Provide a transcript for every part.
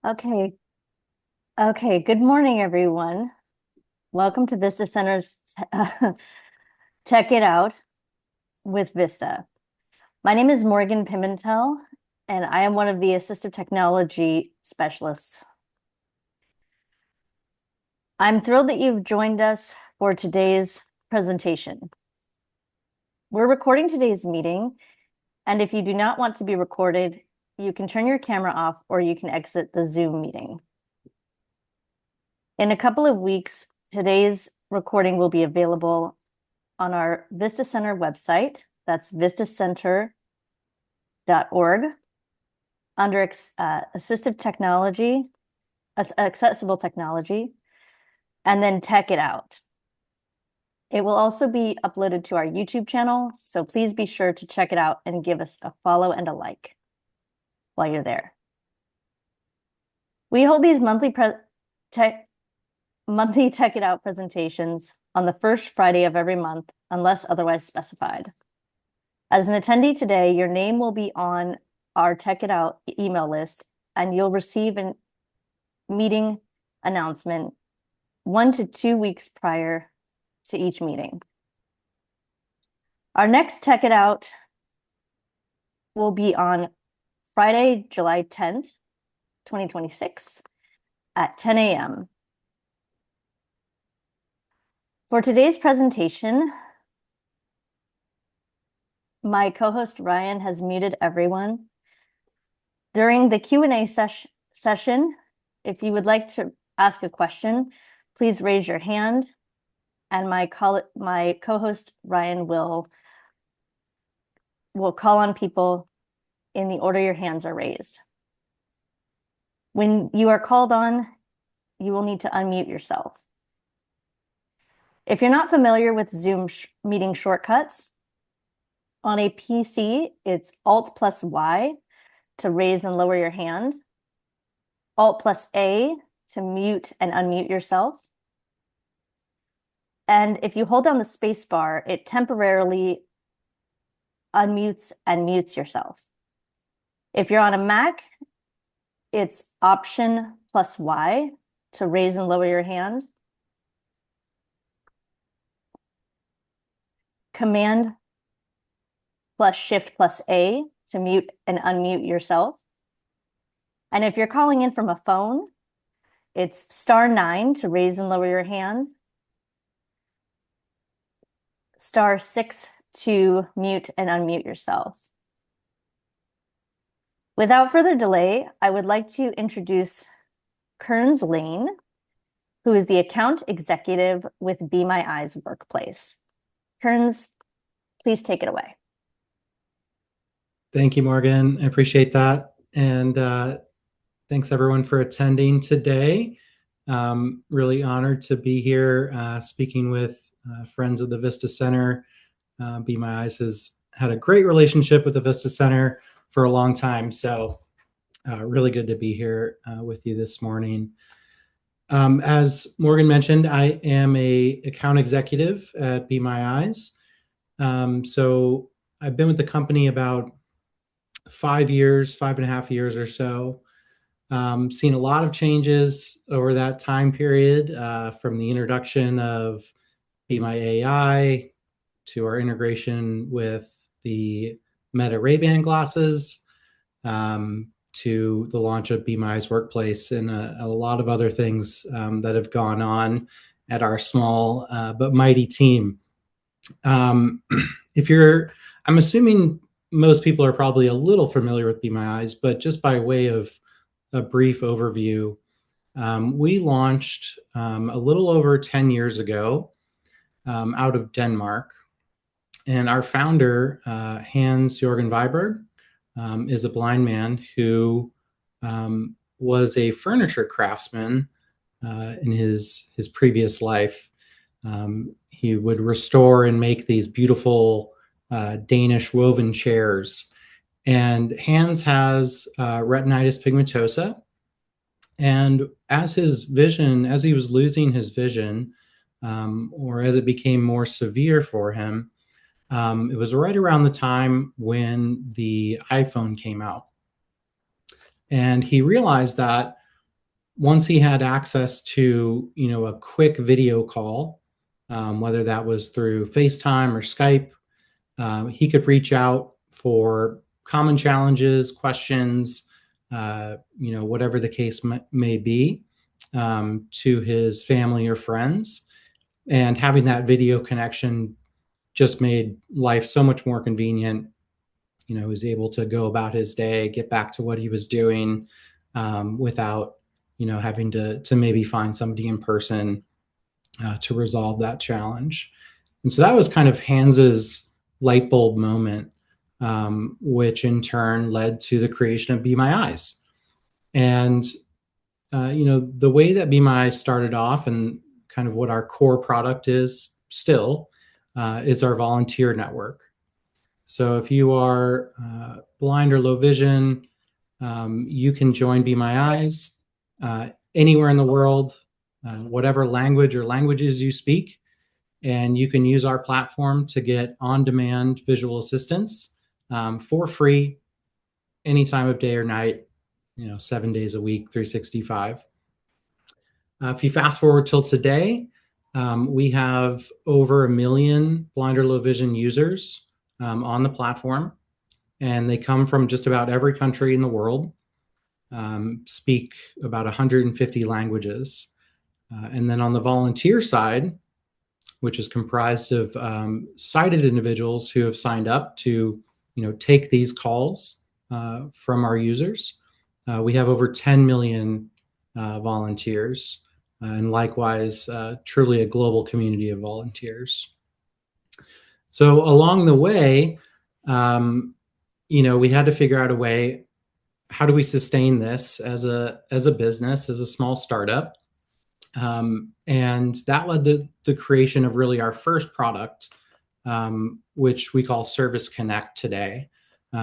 Okay. Okay. Good morning, everyone. Welcome to Vista Center's Check It Out with Vista. My name is Morgan Pimentel, and I am one of the assistive technology specialists. I'm thrilled that you've joined us for today's presentation. We're recording today's meeting, and if you do not want to be recorded, you can turn your camera off or you can exit the Zoom meeting. In a couple of weeks, today's recording will be available on our Vista Center website. That's vistacenter.org under assistive technology, accessible technology, and then Tech It Out. It will also be uploaded to our YouTube channel, so please be sure to check it out and give us a follow and a like while you're there. We hold these monthly Tech It Out presentations on the first Friday of every month, unless otherwise specified. As an attendee today, your name will be on our Tech It Out email list, and you'll receive a meeting announcement 1 to 2 weeks prior to each meeting. Our next Tech It Out will be on Friday, July 10th, 2026 at 10 a.m. For today's presentation, my co-host Ryan has muted everyone. During the Q&A session, if you would like to ask a question, please raise your hand, and my co-host Ryan will call on people in the order your hands are raised. When you are called on, you will need to unmute yourself. If you're not familiar with Zoom meeting shortcuts, on a PC, it's Alt+Y to raise and lower your hand, Alt+A to mute and unmute yourself. And if you hold down the space bar, it temporarily unmutes and mutes yourself. If you're on a Mac, it's Option+Y to raise and lower your hand, Command+Shift+A to mute and unmute yourself. And if you're calling in from a phone, it's *9 to raise and lower your hand, *6 to mute and unmute yourself. Without further delay, I would like to introduce Kearns Lane, who is the account executive with Be My Eyes Workplace. Kearns, please take it away. Thank you, Morgan. I appreciate that. And thanks everyone for attending today. Really honored to be here speaking with friends of the Vista Center. Be My Eyes has had a great relationship with the Vista Center for a long time. So really good to be here with you this morning. As Morgan mentioned, I am an account executive at Be My Eyes. So I've been with the company about 5.5 years or so. Seen a lot of changes over that time period, from the introduction of Be My AI to our integration with the Meta Ray-Ban glasses, to the launch of Be My Eyes Workplace, and a lot of other things that have gone on at our small but mighty team. I'm assuming most people are probably a little familiar with Be My Eyes, but just by way of a brief overview, we launched a little over 10 years ago out of Denmark. And our founder, Hans Jorgen Viberg, is a blind man who was a furniture craftsman in his previous life. He would restore and make these beautiful Danish woven chairs. And Hans has retinitis pigmentosa. And as he was losing his vision, or as it became more severe for him, it was right around the time when the iPhone came out. And he realized that once he had access to, a quick video call, whether that was through FaceTime or Skype, he could reach out for common challenges, questions, whatever the case may be, to his family or friends. And having that video connection just made life so much more convenient. He was able to go about his day, get back to what he was doing, without, having to maybe find somebody in person to resolve that challenge. And so that was kind of Hans's light bulb moment, which in turn led to the creation of Be My Eyes. And, the way that Be My Eyes started off, and kind of what our core product is still, is our volunteer network. So if you are blind or low vision, you can join Be My Eyes anywhere in the world, whatever language or languages you speak. And you can use our platform to get on-demand visual assistance for free any time of day or night, 7 days a week, 365. If you fast forward till today, we have over 1 million blind or low vision users on the platform, and they come from just about every country in the world, speak about 150 languages. And then on the volunteer side, which is comprised of sighted individuals who have signed up to, take these calls from our users. We have over 10 million volunteers, and likewise, truly a global community of volunteers. So along the way, we had to figure out a way, how do we sustain this as a business, as a small startup? And that led to the creation of really our first product, which we call Service Connect today.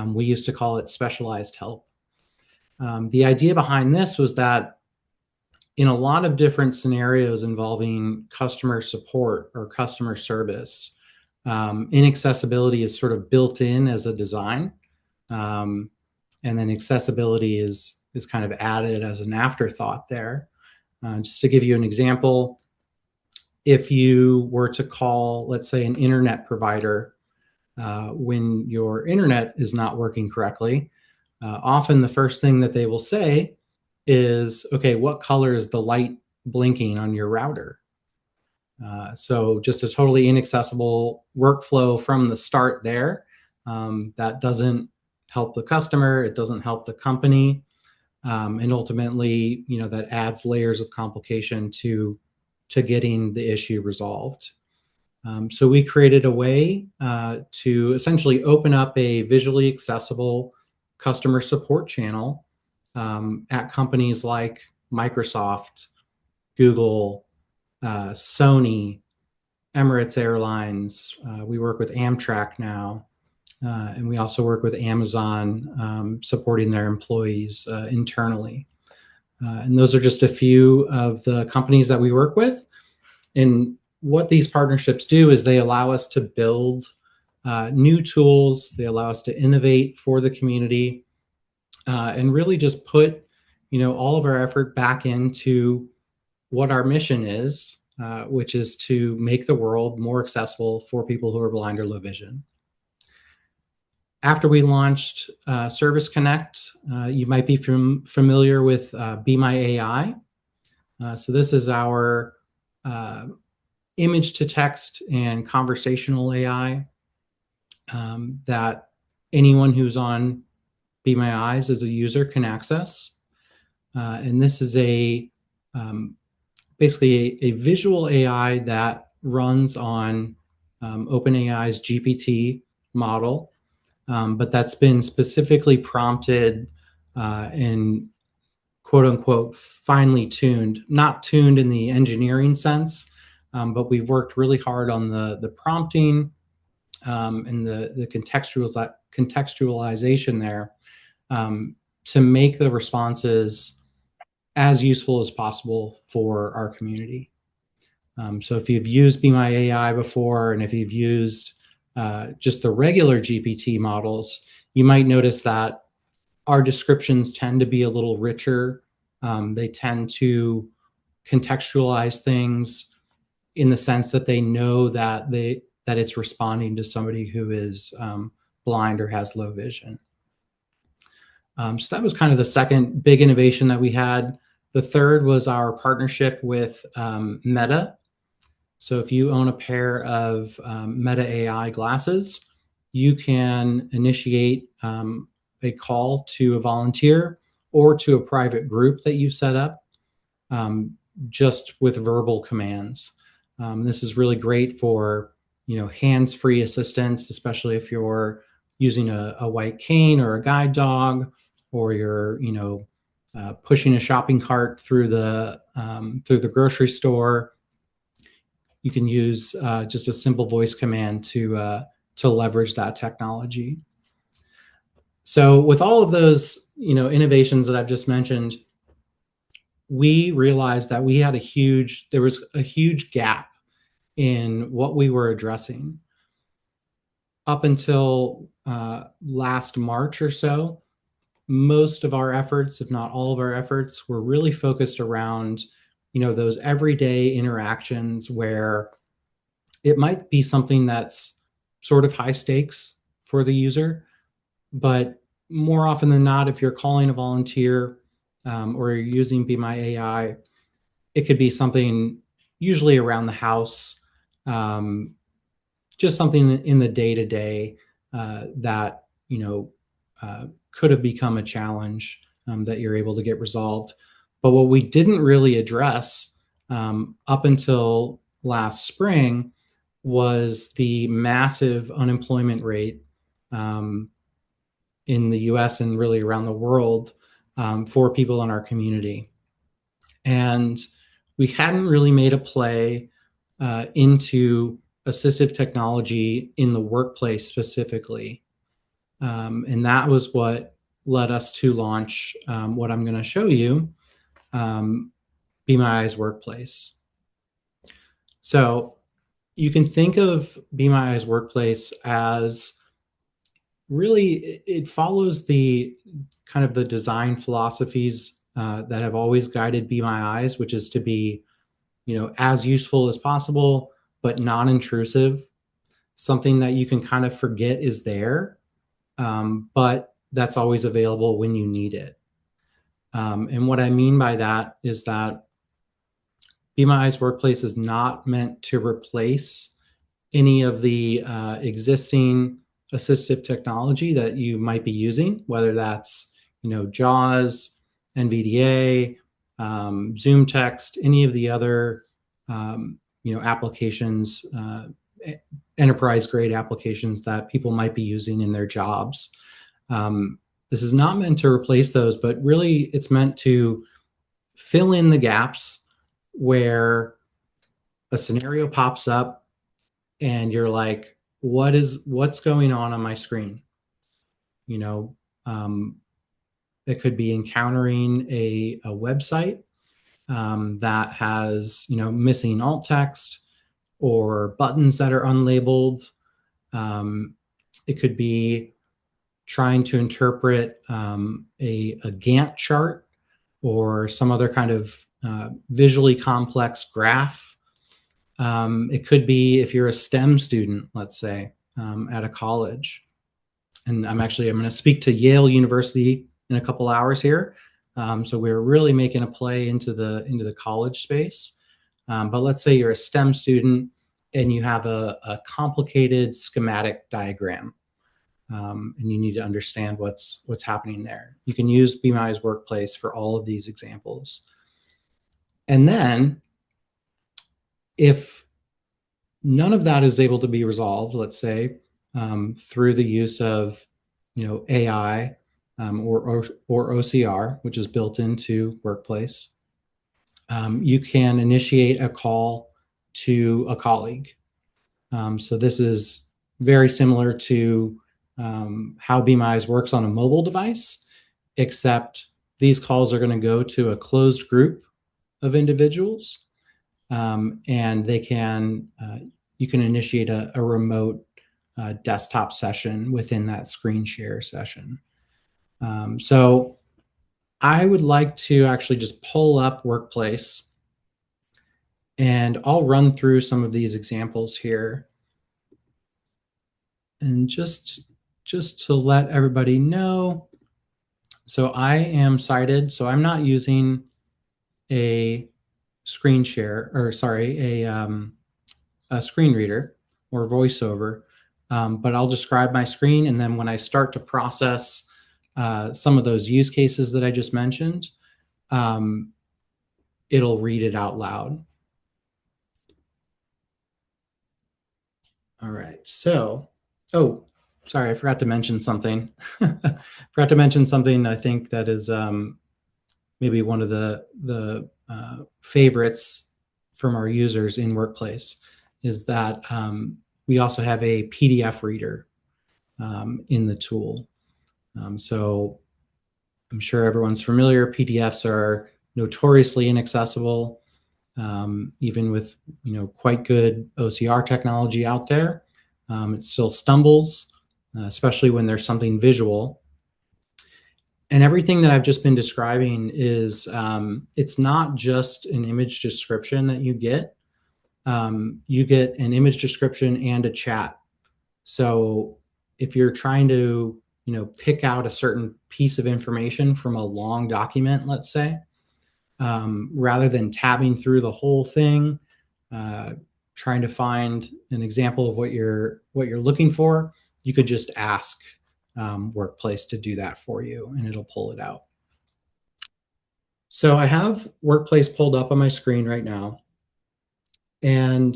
We used to call it Specialized Help. The idea behind this was that in a lot of different scenarios involving customer support or customer service, inaccessibility is sort of built in as a design. And then accessibility is kind of added as an afterthought there. Just to give you an example, if you were to call, let's say, an internet provider when your internet is not working correctly, often the first thing that they will say is, okay, what color is the light blinking on your router? So just a totally inaccessible workflow from the start there. That doesn't help the customer. It doesn't help the company. And ultimately, that adds layers of complication to getting the issue resolved. So we created a way to essentially open up a visually accessible customer support channel at companies like Microsoft, Google, Sony, Emirates Airlines. We work with Amtrak now. And we also work with Amazon, supporting their employees internally. And those are just a few of the companies that we work with. And what these partnerships do is they allow us to build new tools. They allow us to innovate for the community, and really just put, all of our effort back into what our mission is, which is to make the world more accessible for people who are blind or low vision. After we launched Service Connect, you might be familiar with Be My AI. So this is our image to text and conversational AI that anyone who's on Be My Eyes as a user can access. And this is basically a visual AI that runs on OpenAI's GPT model. But that's been specifically prompted and quote unquote finely tuned, not tuned in the engineering sense, but we've worked really hard on the prompting and the contextualization there to make the responses as useful as possible for our community. So if you've used Be My AI before, and if you've used just the regular GPT models, you might notice that our descriptions tend to be a little richer They tend to contextualize things in the sense that they know that it's responding to somebody who is blind or has low vision. So that was kind of the second big innovation that we had. The third was our partnership with Meta. So if you own a pair of Meta AI glasses, you can initiate a call to a volunteer or to a private group that you've set up um, just with verbal commands. This is really great for hands-free assistance, especially if you're using a white cane or a guide dog, or you're pushing a shopping cart through the grocery store. You can use just a simple voice command to leverage that technology. So with all of those innovations that I've just mentioned, we realized that there was a huge gap in what we were addressing. Up until last March or so, most of our efforts, if not all of our efforts, were really focused around those everyday interactions where it might be something that's sort of high stakes for the user, but more often than not, if you're calling a volunteer or you're using Be My AI, it could be something usually around the house, just something in the day to day that could have become a challenge that you're able to get resolved. But what we didn't really address up until last spring was the massive unemployment rate in the US and really around the world for people in our community. And we hadn't really made a play into assistive technology in the workplace specifically. And that was what led us to launch what I'm going to show you, Be My Eyes Workplace. So you can think of Be My Eyes Workplace as really, it follows the kind of the design philosophies that have always guided Be My Eyes, which is to be, as useful as possible, but non-intrusive, something that you can kind of forget is there, but that's always available when you need it. And what I mean by that is that Be My Eyes Workplace is not meant to replace any of the existing assistive technology that you might be using, whether that's JAWS, NVDA, Zoom Text, any of the other applications, enterprise grade applications that people might be using in their jobs. This is not meant to replace those, but really it's meant to fill in the gaps where a scenario pops up and you're like, what's going on my screen? It could be encountering a website that has missing alt text or buttons that are unlabeled. It could be trying to interpret a Gantt chart or some other kind of visually complex graph. It could be if you're a STEM student, let's say, at a college. And I'm going to speak to Yale University in a couple hours here. So we're really making a play into the college space. But let's say you're a STEM student and you have a complicated schematic diagram. And you need to understand what's happening there. You can use Be My Eyes Workplace for all of these examples. And then if none of that is able to be resolved, let's say, through the use of AI or OCR, which is built into Workplace, you can initiate a call to a colleague. So this is very similar to how Be My Eyes works on a mobile device, except these calls are going to go to a closed group of individuals, and you can initiate a remote desktop session within that screen share session. So I would like to actually just pull up Workplace, and I'll run through some of these examples here. And just to let everybody know, so I am sighted, so I'm not using a screen share, or sorry, a screen reader or voiceover, but I'll describe my screen, and then when I start to process some of those use cases that I just mentioned, it'll read it out loud. All right, so, oh, sorry, I forgot to mention something. Forgot to mention something I think that is maybe one of the favorites from our users in Workplace, is that we also have a PDF reader in the tool. So I'm sure everyone's familiar. PDFs are notoriously inaccessible, even with quite good OCR technology out there. It still stumbles, especially when there's something visual. And everything that I've just been describing is it's not just an image description that you get. You get an image description and a chat. So if you're trying to pick out a certain piece of information from a long document, let's say, rather than tabbing through the whole thing, trying to find an example of what you're looking for, you could just ask Workplace to do that for you, and it'll pull it out. So I have Workplace pulled up on my screen right now, and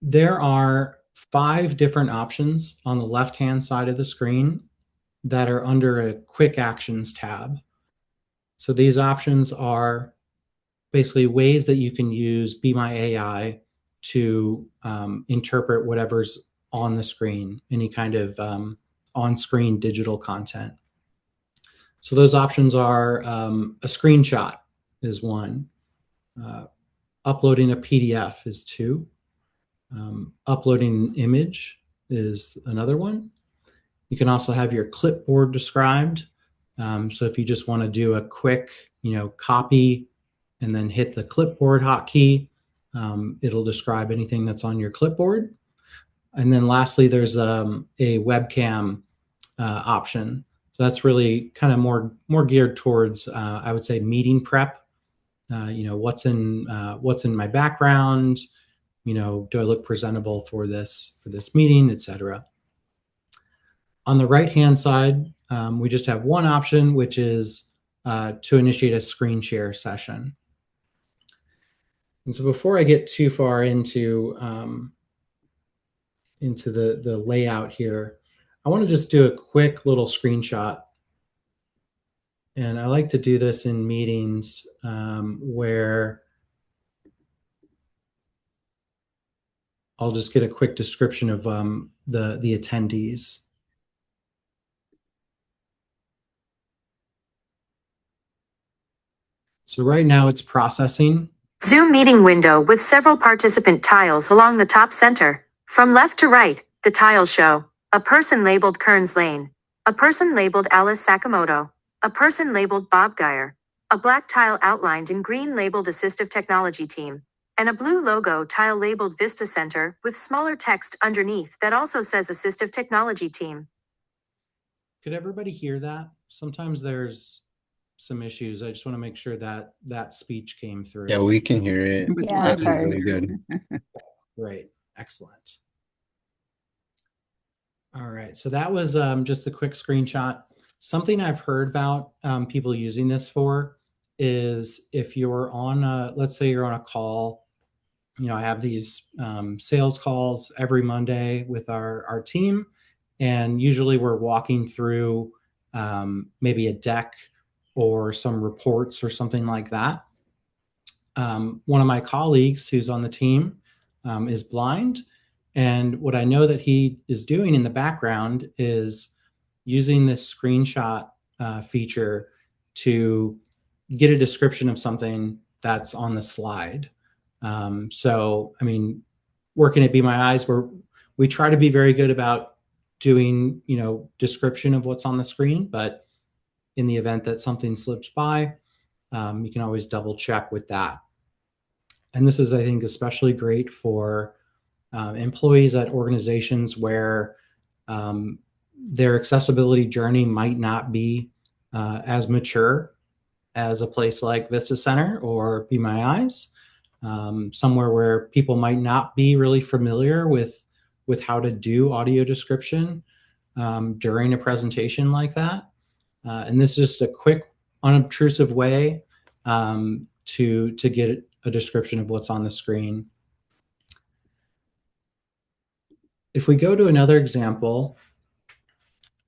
there are 5 different options on the left-hand side of the screen that are under a Quick Actions tab. So these options are basically ways that you can use Be My AI to interpret whatever's on the screen, any kind of on-screen digital content. So those options are a screenshot is one, uploading a PDF is 2, uploading an image is another one. You can also have your clipboard described. So if you just want to do a quick, copy and then hit the clipboard hotkey, it'll describe anything that's on your clipboard. And then lastly, there's a webcam option. So that's really kind of more geared towards, I would say, meeting prep. What's in my background? Do I look presentable for this meeting, etc. On the right-hand side, we just have one option, which is to initiate a screen share session. And so before I get too far into the layout here, I want to just do a quick little screenshot. And I like to do this in meetings where I'll just get a quick description of the attendees. So right now it's processing. Zoom meeting window with several participant tiles along the top center. From left to right, the tiles show a person labeled Kearns Lane, a person labeled Alice Sakamoto, a person labeled Bob Geyer, a black tile outlined in green labeled Assistive Technology Team, and a blue logo tile labeled Vista Center with smaller text underneath that also says Assistive Technology Team. Could everybody hear that? Sometimes there's some issues. I just want to make sure that that speech came through. Yeah, we can hear it. Yeah, That's really good. Great. Excellent. All right. So that was just a quick screenshot. Something I've heard about people using this for is if you're on let's say you're on a call, I have these sales calls every Monday with our team, and usually we're walking through maybe a deck or some reports or something like that. One of my colleagues who's on the team is blind. And what I know that he is doing in the background is using this screenshot feature to get a description of something that's on the slide. So, I mean, working at Be My Eyes, we try to be very good about doing, description of what's on the screen, but in the event that something slips by, you can always double check with that. And this is, I think, especially great for employees at organizations where their accessibility journey might not be as mature as a place like Vista Center or Be My Eyes, somewhere where people might not be really familiar with how to do audio description during a presentation like that. And this is just a quick, unobtrusive way to get a description of what's on the screen. If we go to another example,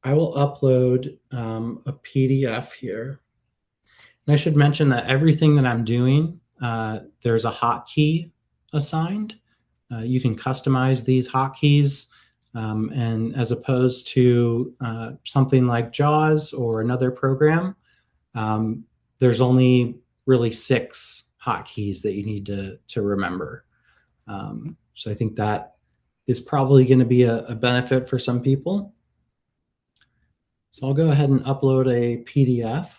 I will upload a PDF here. And I should mention that everything that I'm doing, there's a hotkey assigned. You can customize these hotkeys, and as opposed to something like JAWS or another program, there's only really 6 hotkeys that you need to remember. So I think that is probably going to be a benefit for some people. So I'll go ahead and upload a PDF.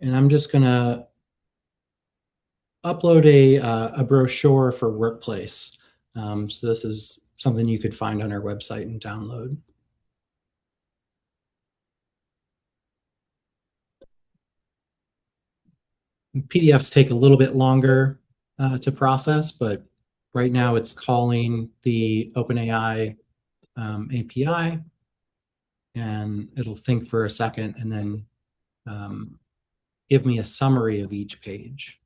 And I'm just going to upload a brochure for Workplace. So this is something you could find on our website and download. PDFs take a little bit longer to process, but right now it's calling the OpenAI API, and it'll think for a second and then give me a summary of each page.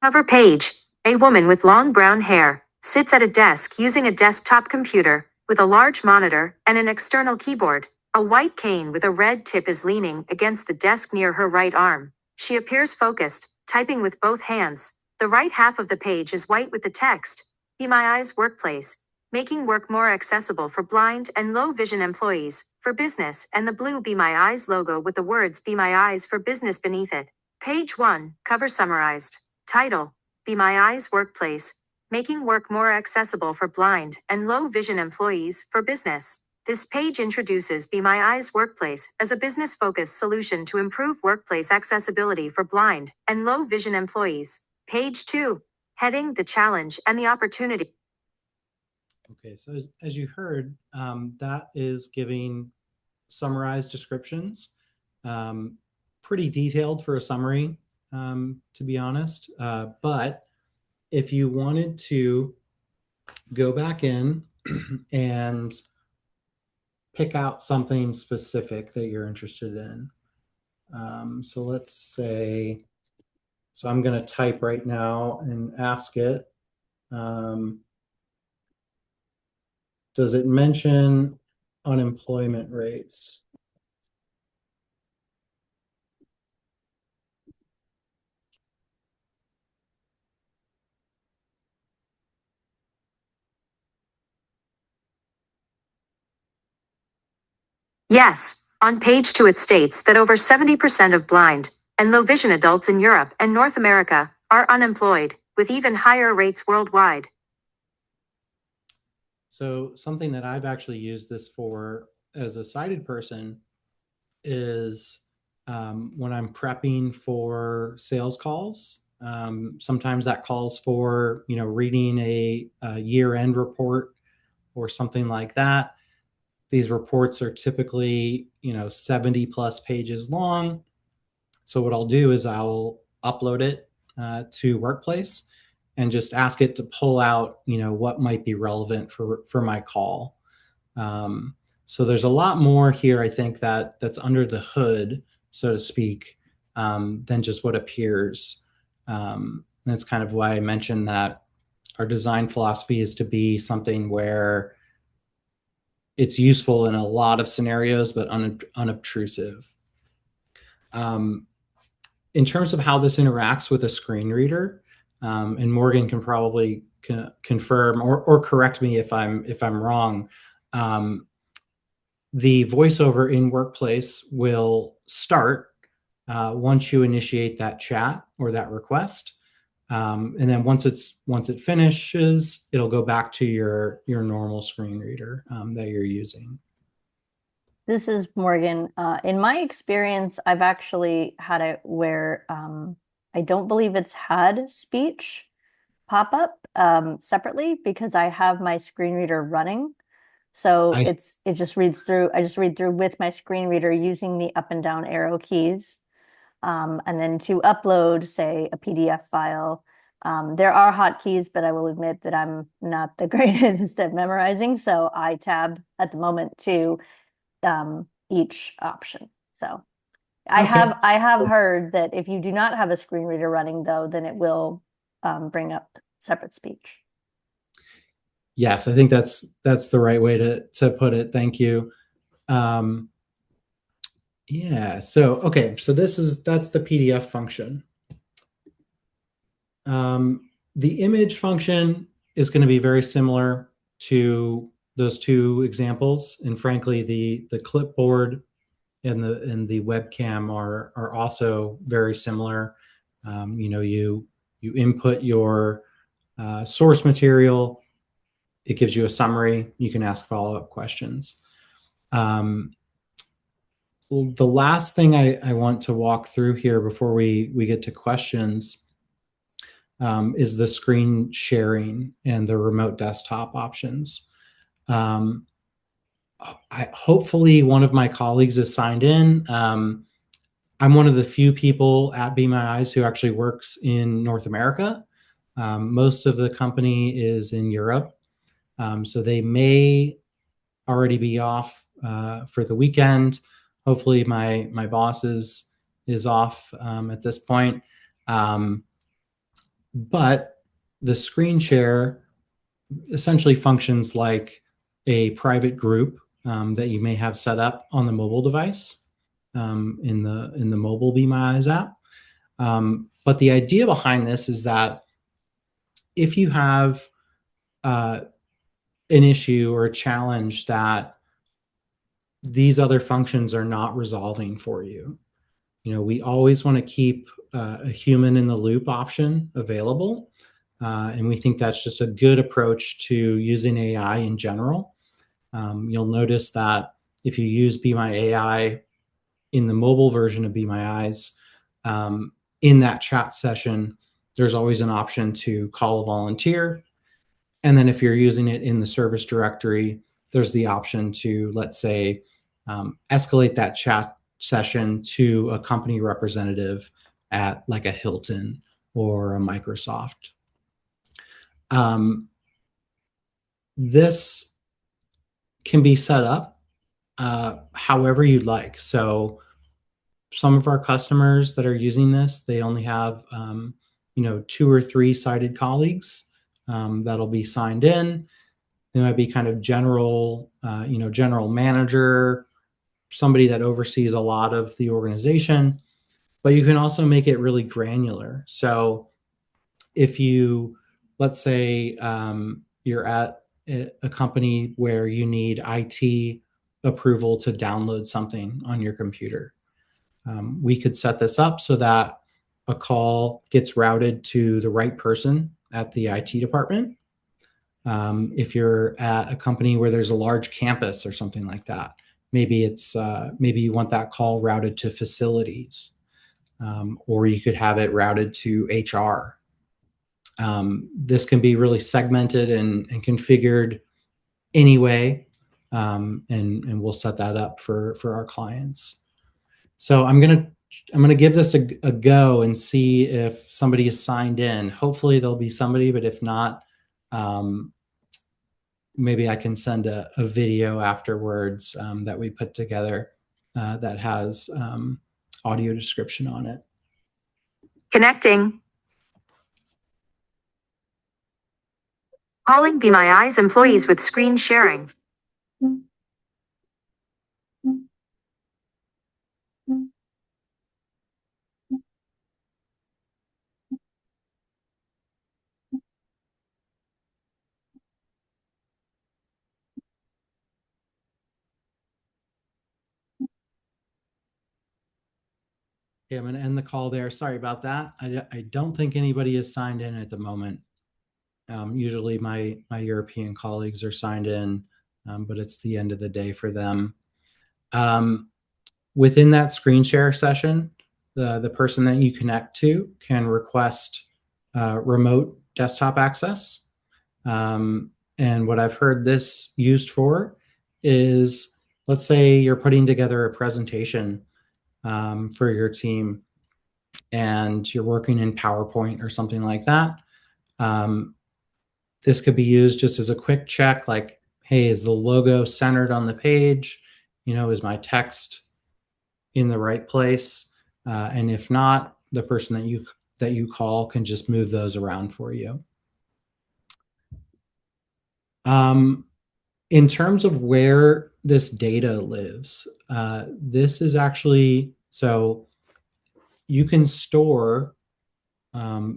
Cover page. A woman with long brown hair sits at a desk using a desktop computer with a large monitor and an external keyboard. A white cane with a red tip is leaning against the desk near her right arm. She appears focused, typing with both hands. The right half of the page is white with the text, Be My Eyes Workplace, making work more accessible for blind and low vision employees, for business, and the blue Be My Eyes logo with the words Be My Eyes for Business beneath it. Page 1, cover summarized. Title, Be My Eyes Workplace, Making Work More Accessible for Blind and Low Vision Employees, for Business. This page introduces Be My Eyes Workplace as a business-focused solution to improve workplace accessibility for blind and low vision employees. Page 2, heading, the challenge and the opportunity. Okay, so as you heard, that is giving summarized descriptions, pretty detailed for a summary, to be honest. But if you wanted to go back in and pick out something specific that you're interested in, so let's say, so I'm going to type right now and ask it, does it mention unemployment rates? Yes, on page 2 it states that over 70% of blind and low vision adults in Europe and North America are unemployed, with even higher rates worldwide. So something that I've actually used this for as a sighted person is when I'm prepping for sales calls. Sometimes that calls for, reading a year-end report or something like that. These reports are typically, 70 plus pages long. So what I'll do is I'll upload it to Workplace and just ask it to pull out, what might be relevant for my call. So there's a lot more here, I think, that's under the hood, so to speak, than just what appears. That's kind of why I mentioned that our design philosophy is to be something where it's useful in a lot of scenarios, but unobtrusive. In terms of how this interacts with a screen reader, and Morgan can probably confirm or correct me if I'm wrong. the voiceover in Workplace will start once you initiate that chat or that request. And then once it finishes, it'll go back to your normal screen reader that you're using. This is Morgan. In my experience, I've actually had it where I don't believe it's had speech pop up separately because I have my screen reader running. So I it just reads through. I just read through with my screen reader using the up and down arrow keys. And then to upload, say, a PDF file, there are hotkeys, but I will admit that I'm not the greatest at memorizing. So I tab at the moment to each option. So I have heard that if you do not have a screen reader running, though, then it will bring up separate speech. Yes, I think that's the right way to put it. Thank you. Yeah. So okay. So that's the PDF function. The image function is going to be very similar to those two examples, and frankly, the clipboard and the webcam are also very similar. You input your source material. It gives you a summary. You can ask follow-up questions. The last thing I want to walk through here before we get to questions is the screen sharing and the remote desktop options. Hopefully one of my colleagues is signed in. I'm one of the few people at Be My Eyes who actually works in North America. Most of the company is in Europe. So they may already be off for the weekend. Hopefully my boss is off at this point. But the screen share essentially functions like a private group that you may have set up on the mobile device in the mobile Be My Eyes app. But the idea behind this is that if you have an issue or a challenge that these other functions are not resolving for you, we always want to keep a human in the loop option available. And we think that's just a good approach to using AI in general. You'll notice that if you use Be My AI in the mobile version of Be My Eyes, in that chat session, there's always an option to call a volunteer. And then if you're using it in the service directory, there's the option to, let's say, escalate that chat session to a company representative at like a Hilton or a Microsoft. This can be set up however you'd like. So some of our customers that are using this, they only have 2 or 3 sighted colleagues that'll be signed in. They might be kind of general manager, somebody that oversees a lot of the organization. But you can also make it really granular. So if you, let's say, you're at a company where you need IT approval to download something on your computer, we could set this up so that a call gets routed to the right person at the IT department. If you're at a company where there's a large campus or something like that, maybe you want that call routed to facilities, or you could have it routed to HR. This can be really segmented and configured anyway, and we'll set that up for our clients. So I'm gonna give this a go and see if somebody is signed in. Hopefully there'll be somebody, but if not, maybe I can send a video afterwards that we put together that has audio description on it. Connecting. Calling Be My Eyes employees with screen sharing. Okay, I'm going to end the call there. Sorry about that. I don't think anybody is signed in at the moment. Usually my European colleagues are signed in, but it's the end of the day for them. Within that screen share session, the person that you connect to can request remote desktop access. And what I've heard this used for is, let's say you're putting together a presentation for your team and you're working in PowerPoint or something like that. This could be used just as a quick check, like, hey, is the logo centered on the page? Is my text in the right place? And if not, the person that you call can just move those around for you. In terms of where this data lives, this is actually, so you can store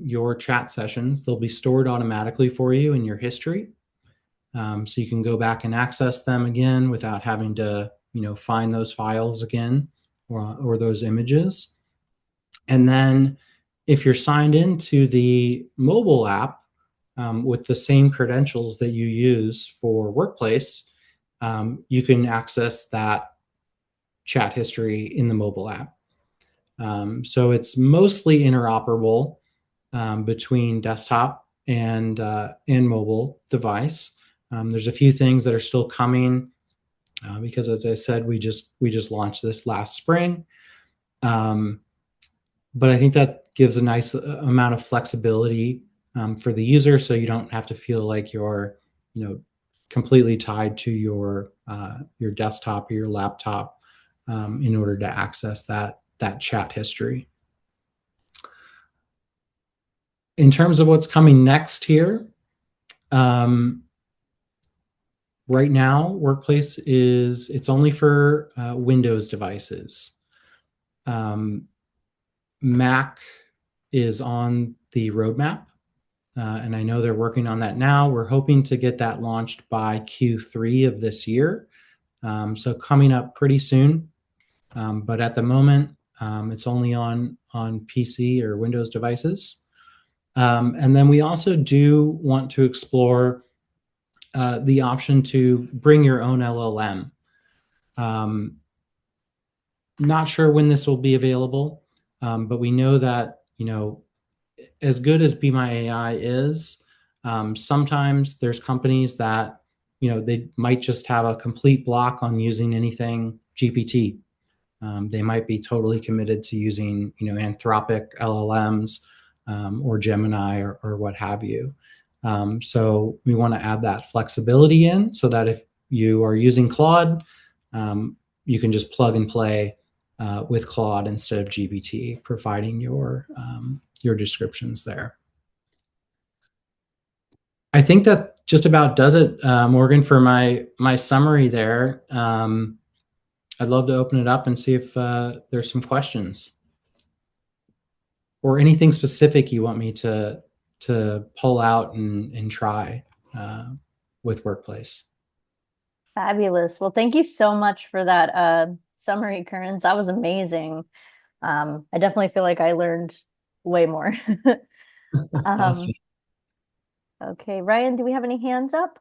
your chat sessions. They'll be stored automatically for you in your history. So you can go back and access them again without having to, find those files again or those images. And then if you're signed into the mobile app with the same credentials that you use for Workplace, you can access that chat history in the mobile app. So it's mostly interoperable between desktop and mobile device. There's a few things that are still coming because, as I said, we just launched this last spring. But I think that gives a nice amount of flexibility for the user, so you don't have to feel like you're, completely tied to your desktop or your laptop in order to access that chat history. In terms of what's coming next here, right now, Workplace it's only for Windows devices. Mac is on the roadmap, and I know they're working on that now. We're hoping to get that launched by Q3 of this year, so coming up pretty soon. But at the moment, it's only on PC or Windows devices. And then we also do want to explore the option to bring your own LLM. Not sure when this will be available, but we know that, as good as Be My AI is, sometimes there's companies that, they might just have a complete block on using anything GPT. They might be totally committed to using, Anthropic LLMs or Gemini or what have you. So we want to add that flexibility in so that if you are using Claude, you can just plug and play with Claude instead of GPT, providing your descriptions there. I think that just about does it, Morgan, for my summary there. I'd love to open it up and see if there's some questions or anything specific you want me to pull out and try with Workplace. Fabulous. Well, thank you so much for that summary, Kearns. That was amazing. I definitely feel like I learned way more. Awesome. Okay, Ryan, do we have any hands up?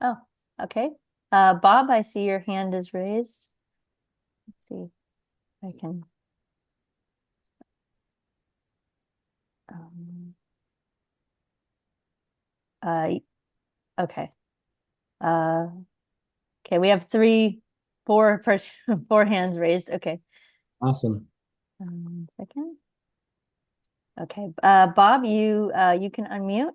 Oh, okay. Bob, I see your hand is raised. Let's see if I can. Okay. Okay, we have four hands raised. Okay. Awesome. Second. Okay. Bob, you can unmute.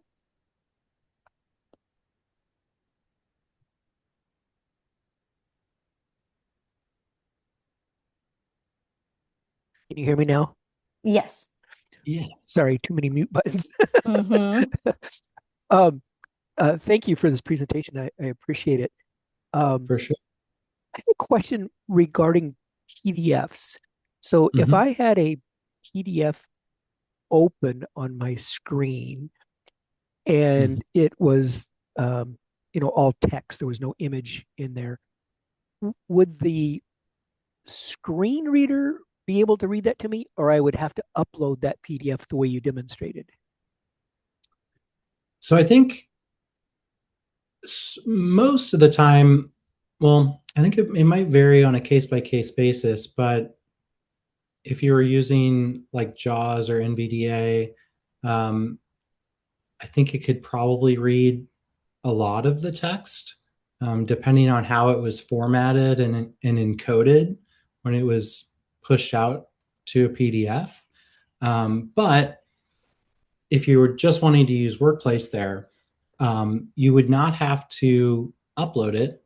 Can you hear me now? Yes. Yeah. Sorry, too many mute buttons. Mm-hmm. Thank you for this presentation. I appreciate it. For sure. I have a question regarding PDFs. So if I had a PDF open on my screen and it was all text. There was no image in there. Would the screen reader be able to read that to me, or I would have to upload that PDF the way you demonstrated? So I think most of the time, well, I think it might vary on a case-by-case basis, but if you were using like JAWS or NVDA, I think it could probably read a lot of the text, depending on how it was formatted and encoded when it was pushed out to a PDF. But if you were just wanting to use Workplace there, you would not have to upload it.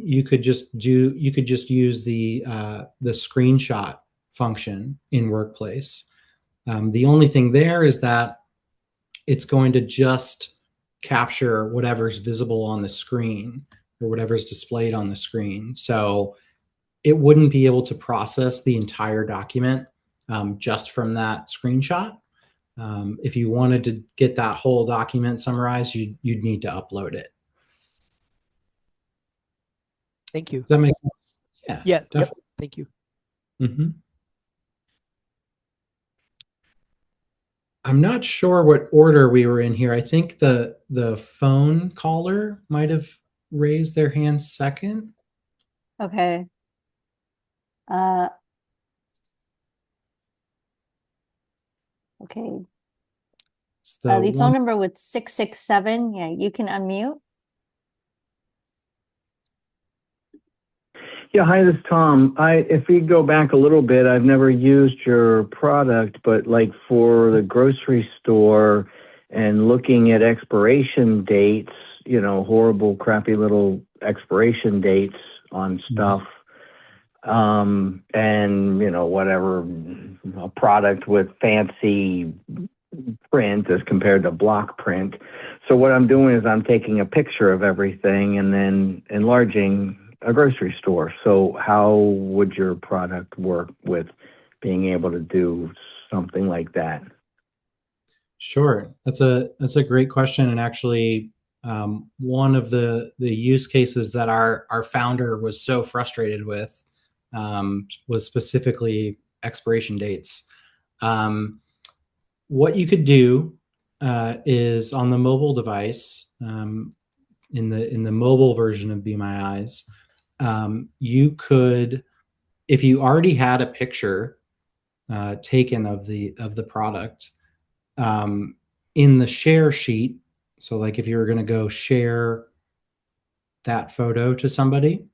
You could just use the screenshot function in Workplace. The only thing there is that it's going to just capture whatever's visible on the screen or whatever's displayed on the screen. So it wouldn't be able to process the entire document just from that screenshot. If you wanted to get that whole document summarized, you'd need to upload it. Thank you. Does that make sense? Yeah, Yeah. Yep. definitely. Thank you. Mm-hmm. I'm not sure what order we were in here. I think the phone caller might have raised their hand second. Okay. Uh, okay. It's the The one. phone number with 667. Yeah, you can unmute. Yeah, hi, this is Tom. If we go back a little bit, I've never used your product, but like for the grocery store and looking at expiration dates, horrible, crappy little expiration dates on stuff, and whatever, a product with fancy print as compared to block print. So what I'm doing is I'm taking a picture of everything and then enlarging a grocery store. So how would your product work with being able to do something like that? Sure, that's a great question, and actually, one of the use cases that our founder was so frustrated with was specifically expiration dates. What you could do is on the mobile device, in the mobile version of Be My Eyes, you could, if you already had a picture taken of the product, in the share sheet. So like if you were going to go share that photo to somebody,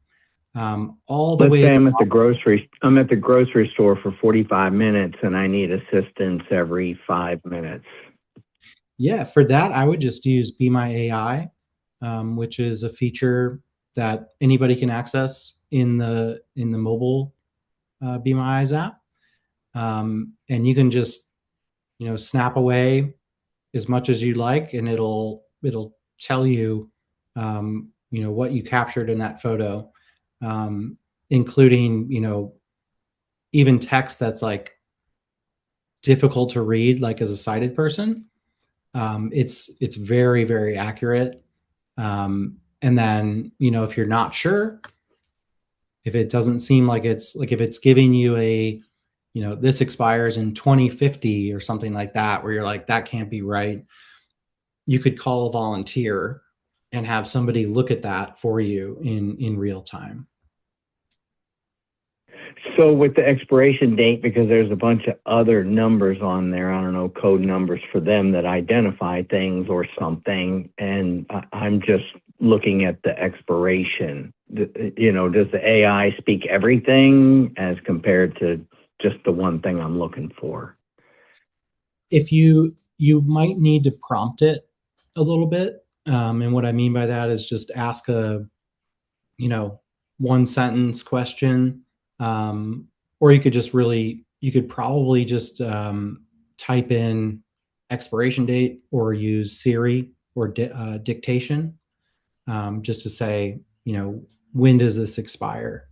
all the Let's way say at the I'm at the grocery store for 45 minutes and I need assistance every 5 minutes. Yeah, for that, I would just use Be My AI, which is a feature that anybody can access in the mobile Be My Eyes app, and you can just snap away as much as you like, and it'll tell you what you captured in that photo, including even text that's like difficult to read, like as a sighted person. It's very, very accurate. And then if you're not sure, if it doesn't seem like it's like, if it's giving you a this expires in 2050 or something like that, where you're like, that can't be right, you could call a volunteer and have somebody look at that for you in real time. So with the expiration date, because there's a bunch of other numbers on there, I don't know, code numbers for them that identify things or something, and I'm just looking at the expiration. Does the AI speak everything as compared to just the one thing I'm looking for? If you might need to prompt it a little bit, and what I mean by that is just ask a one sentence question, or you could probably just type in expiration date or use Siri or dictation, just to say when does this expire,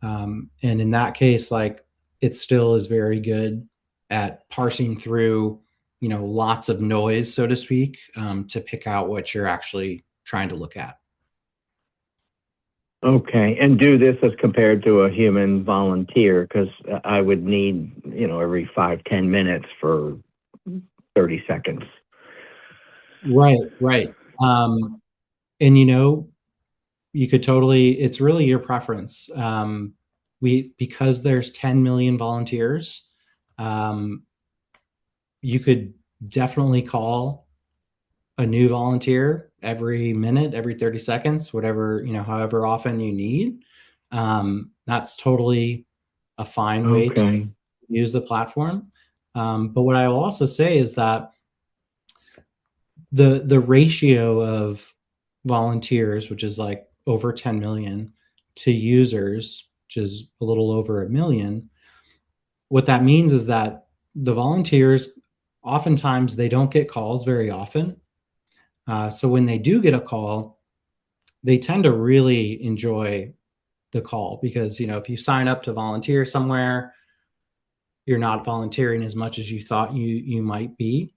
and in that case, like, it still is very good at parsing through lots of noise, so to speak, to pick out what you're actually trying to look at. Okay, and do this as compared to a human volunteer, because I would need, every 5-10 minutes for 30 seconds. Right. And you could totally, it's really your preference. Because there's 10 million volunteers, you could definitely call a new volunteer every minute, every 30 seconds, whatever, however often you need. That's totally a fine way to Okay. use the platform. But what I will also say is that the ratio of volunteers, which is like over 10 million, to users, which is a little over 1 million, what that means is that the volunteers, oftentimes they don't get calls very often. So when they do get a call, they tend to really enjoy the call because, if you sign up to volunteer somewhere, you're not volunteering as much as you thought you might be.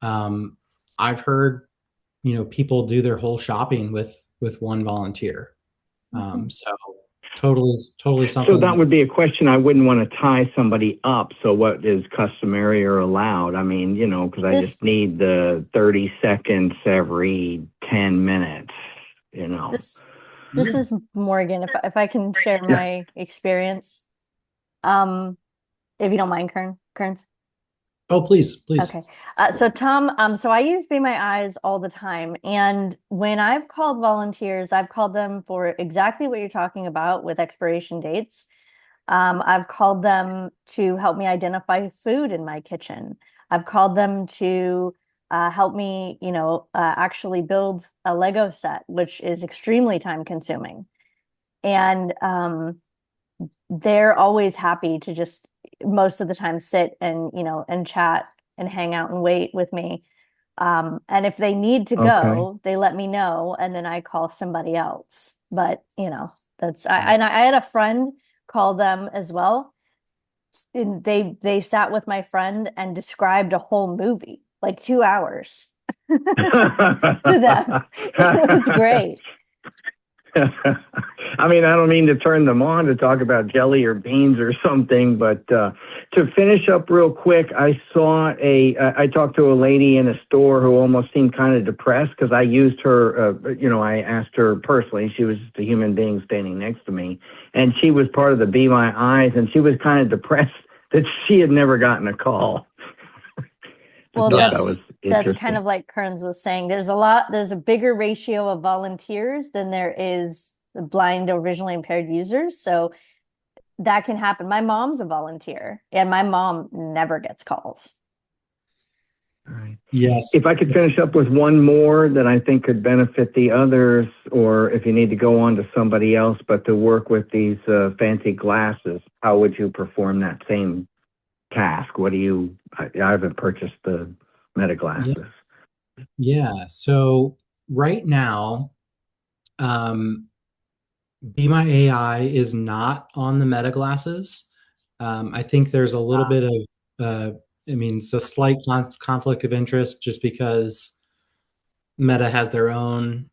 I've heard, people do their whole shopping with one volunteer. So totally something. So that would be a question I wouldn't want to tie somebody up. So what is customary or allowed? I mean, because I just need the 30 seconds every 10 minutes, This is Morgan. If I can share my experience, if you don't mind, Kearns. Oh, please. Okay. So Tom, so I use Be My Eyes all the time. And when I've called volunteers, I've called them for exactly what you're talking about with expiration dates. I've called them to help me identify food in my kitchen. I've called them to help me, actually build a Lego set, which is extremely time consuming. And they're always happy to just most of the time sit and, and chat and hang out and wait with me. And if they need to go, they let me know and then I call somebody else. But, and I had a friend call them as well. And they sat with my friend and described a whole movie, like 2 hours to them. It was great. I mean, I don't mean to turn them on to talk about jelly or beans or something, but to finish up real quick, I talked to a lady in a store who almost seemed kind of depressed because I used her, I asked her personally. She was just a human being standing next to me, and she was part of the Be My Eyes, and she was kind of depressed that she had never gotten a call. Well, that's kind of like Kearns was saying. There's a bigger ratio of volunteers than there is blind or visually impaired users. So that can happen. My mom's a volunteer and my mom never gets calls. All right. Yes. If I could finish up with one more that I think could benefit the others, or if you need to go on to somebody else, but to work with these fancy glasses, how would you perform that same task? I haven't purchased the Meta glasses. Yeah. So right now, Be My AI is not on the Meta glasses. I think there's a little bit of, it's a slight conflict of interest just because Meta has their own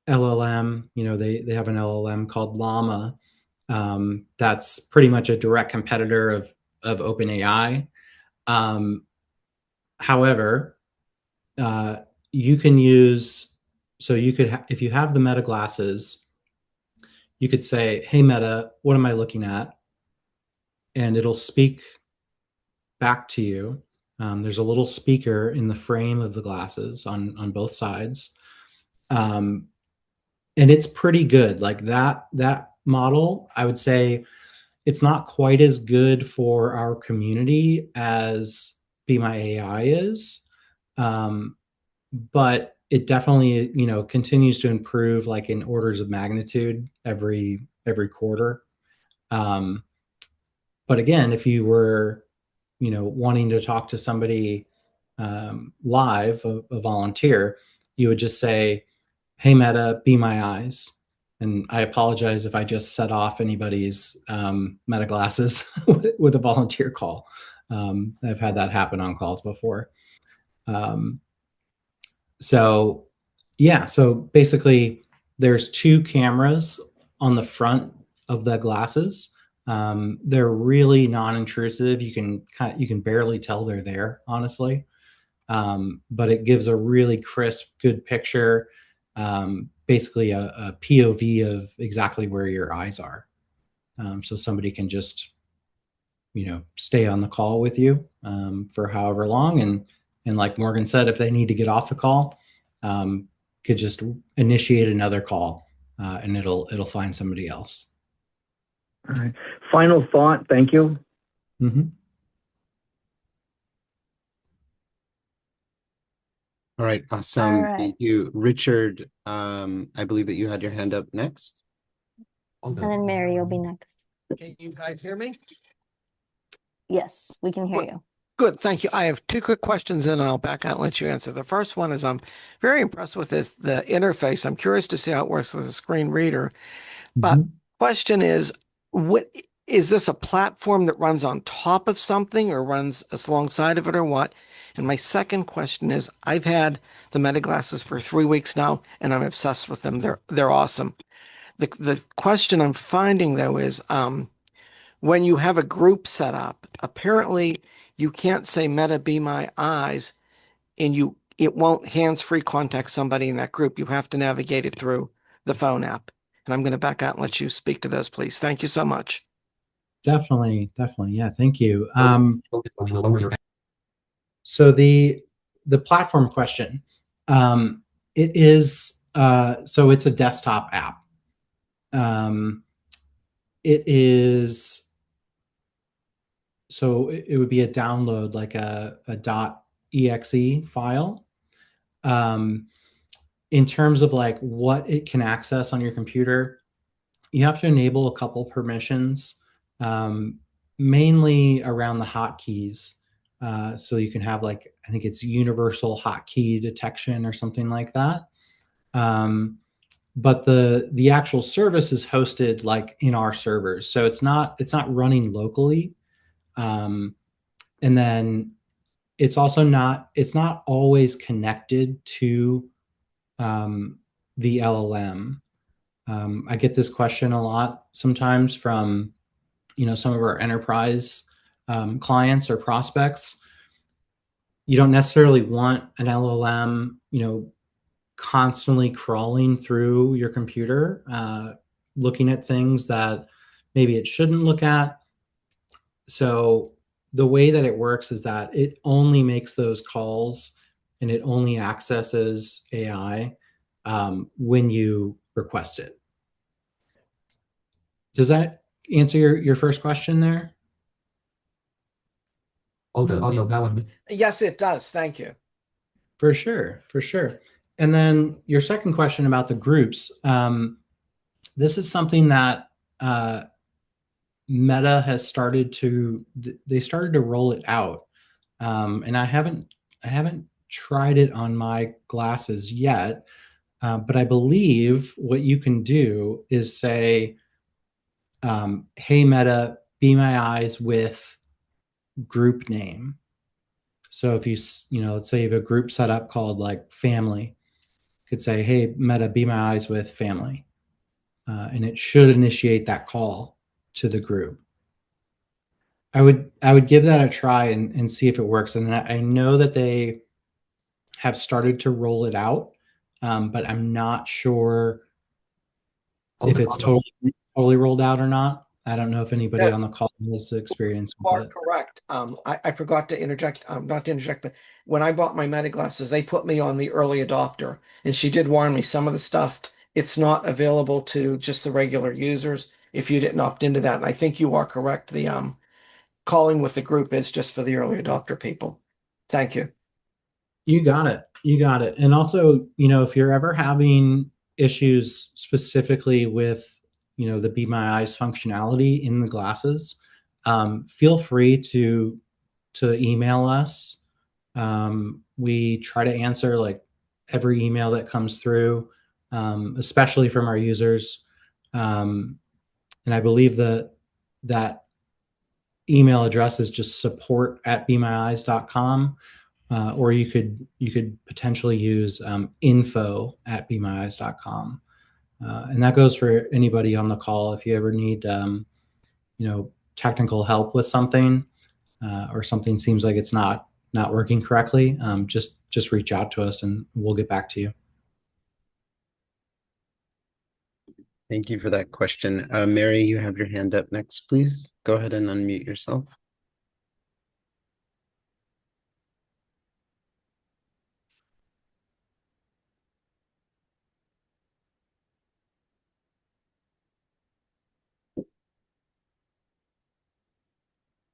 LLM. They have an LLM called Llama. That's pretty much a direct competitor of OpenAI. However, you can use, so you could, if you have the Meta glasses, you could say, hey, Meta, what am I looking at? And it'll speak back to you. There's a little speaker in the frame of the glasses on both sides. And it's pretty good. Like that model, I would say it's not quite as good for our community as Be My AI is. But it definitely, continues to improve like in orders of magnitude every quarter. But again, if you were, wanting to talk to somebody live, a volunteer, you would just say, hey, Meta, Be My Eyes. And I apologize if I just set off anybody's Meta glasses with a volunteer call. I've had that happen on calls before. So Yeah, so basically there's two cameras on the front of the glasses. They're really non-intrusive. You can barely tell they're there, honestly. But it gives a really crisp, good picture, basically a POV of exactly where your eyes are. So somebody can just, stay on the call with you for however long. And like Morgan said, if they need to get off the call, could just initiate another call and it'll find somebody else. All right. Final thought. Thank you. Mm-hmm. All right, awesome. All right. Thank you, Richard. I believe that you had your hand up next. And then Mary, you'll be next. Can you guys hear me? Yes, we can hear you. Good, thank you. I have two quick questions and I'll back out and let you answer. The first one is I'm very impressed with the interface. I'm curious to see how it works with a screen reader. But Mm-hmm. question is, what is this a platform that runs on top of something or runs alongside of it or what? And my second question is, I've had the Meta glasses for 3 weeks now and I'm obsessed with them. They're awesome. The question I'm finding though is when you have a group set up, apparently you can't say Meta be my eyes and it won't hands-free contact somebody in that group. You have to navigate it through the phone app. And I'm going to back out and let you speak to those, please. Thank you so much. Definitely. Yeah, thank you. So the platform question, it is so it's a desktop app. It is so it would be a download like a .exe file. In terms of like what it can access on your computer, you have to enable a couple permissions, mainly around the hotkeys. So you can have like, I think it's universal hotkey detection or something like that. But the actual service is hosted like in our servers, so it's not running locally. And then it's also it's not always connected to the LLM. I get this question a lot sometimes from some of our enterprise clients or prospects. You don't necessarily want an LLM constantly crawling through your computer, looking at things that maybe it shouldn't look at. So the way that it works is that it only makes those calls and it only accesses AI when you request it. Does that answer your first question there? Yes, it does. Thank you. For sure. And then your second question about the groups. This is something that Meta has started to roll it out. And I haven't tried it on my glasses yet. But I believe what you can do is say, hey, Meta, be my eyes with group name. So if let's say you have a group set up called like family, you could say, hey, Meta, be my eyes with family. And it should initiate that call to the group. I would give that a try and see if it works. And I know that they have started to roll it out, but I'm not sure if it's totally rolled out or not. I don't know if anybody on the call has experience You are with it. correct. I forgot to interject, not to interject, but when I bought my Meta glasses, they put me on the early adopter. And she did warn me some of the stuff, it's not available to just the regular users if you didn't opt into that. And I think you are correct. The calling with the group is just for the early adopter people. Thank you. You got it. And also, if you're ever having issues specifically with, the Be My Eyes functionality in the glasses, feel free to email us. We try to answer like every email that comes through, especially from our users. And I believe that email address is just support@bemyeyes.com. or you could potentially use info@bemyeyes.com. And that goes for anybody on the call. If you ever need, technical help with something, or something seems like it's not working correctly, just reach out to us and we'll get back to you. Thank you for that question. Mary, you have your hand up next, please. Go ahead and unmute yourself.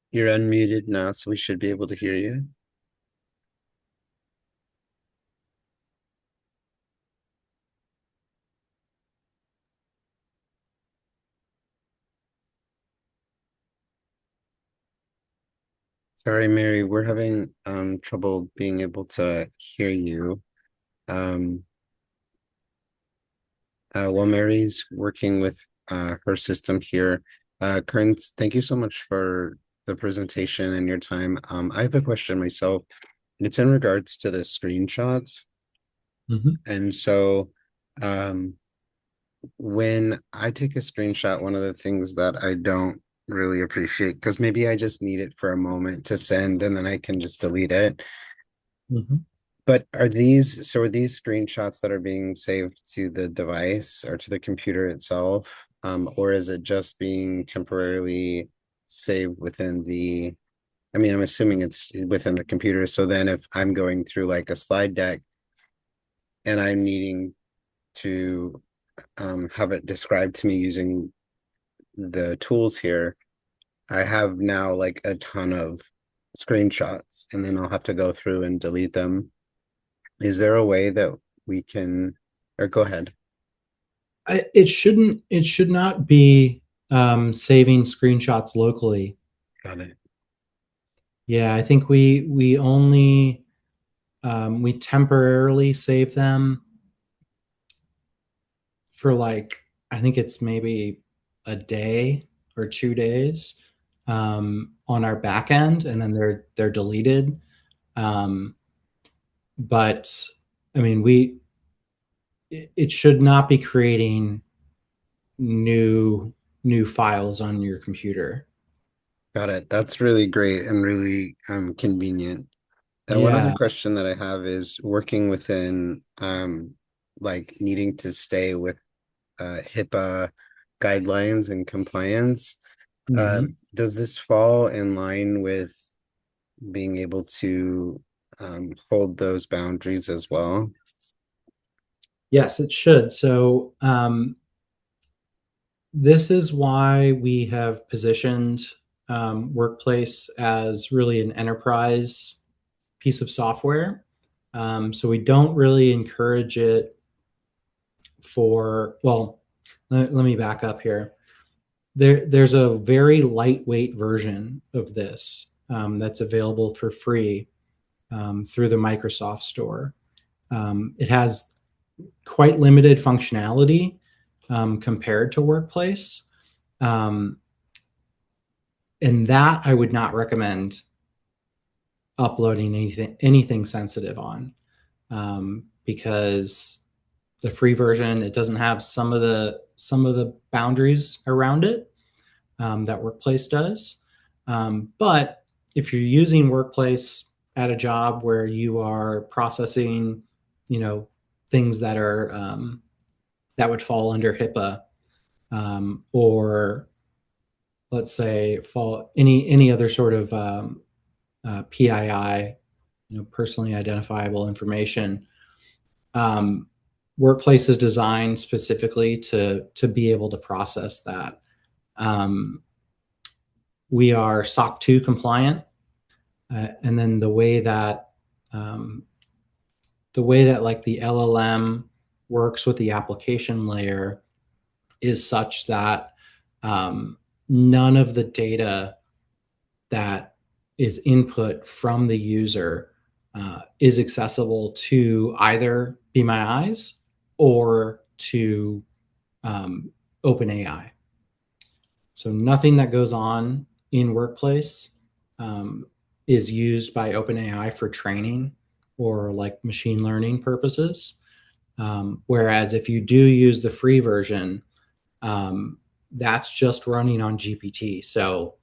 You're unmuted now, so we should be able to hear you. Sorry, Mary, we're having trouble being able to hear you. While Mary's working with her system here, Karen, thank you so much for the presentation and your time. I have a question myself. It's in regards to the screenshots. And so when I take a screenshot, one of the things that I don't really appreciate, because maybe I just need it for a moment to send and then I can just delete it. But are these screenshots that are being saved to the device or to the computer itself? Or is it just being temporarily saved within the, I mean, I'm assuming it's within the computer. So then if I'm going through like a slide deck and I'm needing to have it described to me using the tools here, I have now like a ton of screenshots and then I'll have to go through and delete them. Is there a way that we can, or go ahead? It should not be saving screenshots locally. Got it. Yeah, I think we only we temporarily save them for like, I think it's maybe a day or 2 days on our back end, and then they're deleted. But I mean, it should not be creating new files on your computer. Got it. That's really great and really convenient. And one other Yeah. question that I have is working within like needing to stay with HIPAA guidelines and compliance. Does this fall in line with being able to hold those boundaries as well? Yes, it should. So this is why we have positioned Workplace as really an enterprise piece of software. So we don't really encourage it for, well, let me back up here. There's a very lightweight version of this that's available for free through the Microsoft Store. It has quite limited functionality compared to Workplace. And that I would not recommend uploading anything sensitive on, because the free version, it doesn't have some of the boundaries around it that Workplace does. But if you're using Workplace at a job where you are processing, things that are that would fall under HIPAA, or let's say fall any other sort of PII, personally identifiable information. Workplace is designed specifically to be able to process that. We are SOC 2 compliant, and then the way that like the LLM works with the application layer is such that none of the data that is input from the user is accessible to either Be My Eyes or to OpenAI. So nothing that goes on in Workplace is used by OpenAI for training or like machine learning purposes. Whereas if you do use the free version, that's just running on GPT. So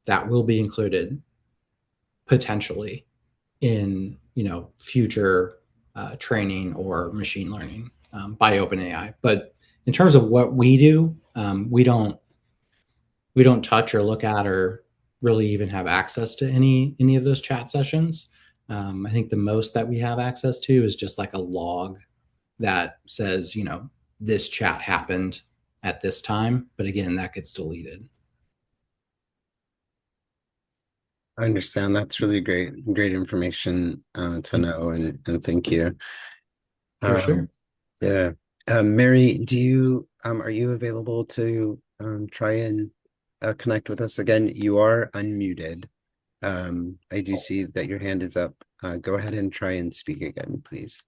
that will be included potentially in future training or machine learning by OpenAI. But in terms of what we do, we don't touch or look at or really even have access to any of those chat sessions. I think the most that we have access to is just like a log that says, this chat happened at this time. But again, that gets deleted. I understand. That's really great information to know, and thank you. For sure. Yeah. Mary, are you available to try and connect with us again? You are unmuted. I do see that your hand is up. Go ahead and try and speak again, please.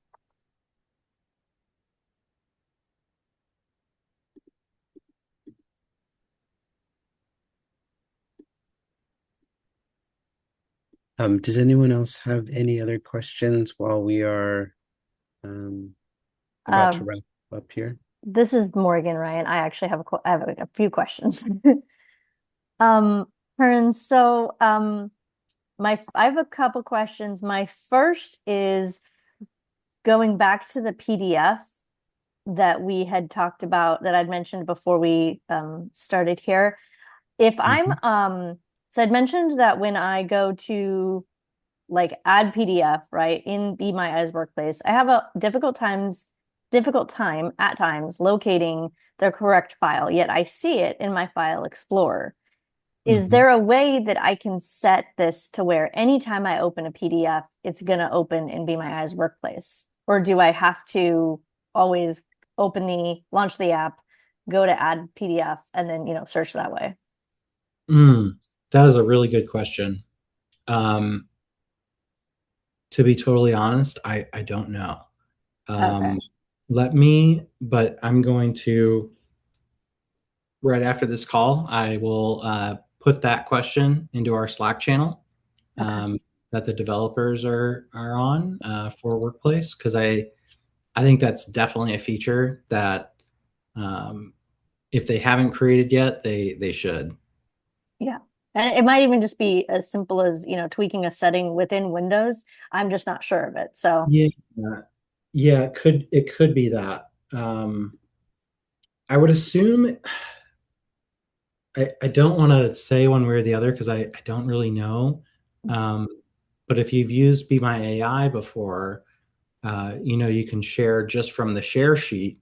Does anyone else have any other questions while we are about to wrap up here? This is Morgan, Ryan. I actually have I have a few questions. Karen, so I have a couple questions. My first is going back to the PDF that we had talked about, that I'd mentioned before we started here. If I'm so I'd mentioned that when I go to like add PDF, right, in Be My Eyes Workplace, I have a difficult time at times locating the correct file, yet I see it in my file explorer. Is there a way that I can set this to where anytime I open a PDF, it's going to open in Be My Eyes Workplace? Or do I have to always launch the app, go to add PDF, and then, search that way? That is a really good question. To be totally honest, I don't know. Okay. But I'm going to, right after this call, I will put that question into our Slack channel that the developers are on for Workplace, because I think that's definitely a feature that if they haven't created yet, they should. Yeah. And it might even just be as simple as, tweaking a setting within Windows. I'm just not sure of it. So Yeah, it could be that. I would assume, I don't want to say one way or the other because I don't really know. But if you've used Be My AI before, you can share just from the share sheet.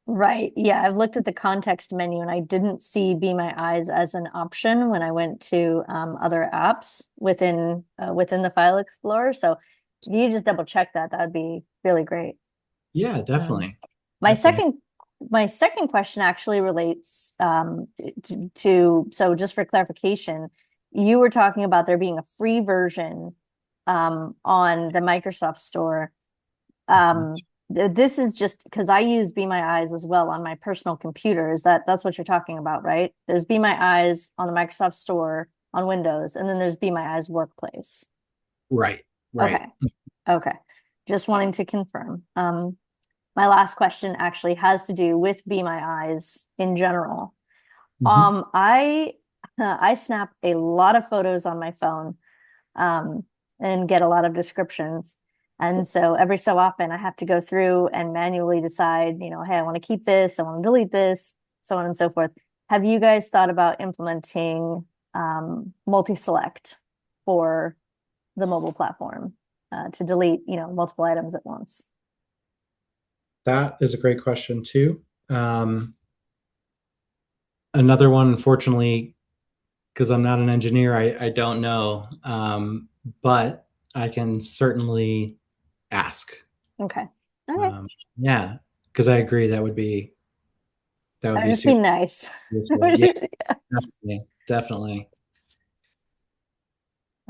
right. Yeah, I've looked at the context menu and I didn't see Be My Eyes as an option when I went to other apps within the File Explorer. So if you just double check that, that would be really great. Yeah, definitely. My Definitely. second question actually relates so just for clarification, you were talking about there being a free version on the Microsoft Store. This is just because I use Be My Eyes as well on my personal computer. That's what you're talking about, right? There's Be My Eyes on the Microsoft Store on Windows, and then there's Be My Eyes Workplace. Right. Okay. Just wanting to confirm. My last question actually has to do with Be My Eyes in general. I snap a lot of photos on my phone, and get a lot of descriptions. And so every so often I have to go through and manually decide, hey, I want to keep this, I want to delete this, so on and so forth. Have you guys thought about implementing multi-select for the mobile platform to delete, multiple items at once? That is a great question too. Another one, unfortunately, because I'm not an engineer, I don't know. But I can certainly ask. Okay. Yeah, because I agree that would be That'd just be super nice. useful. Yeah, definitely.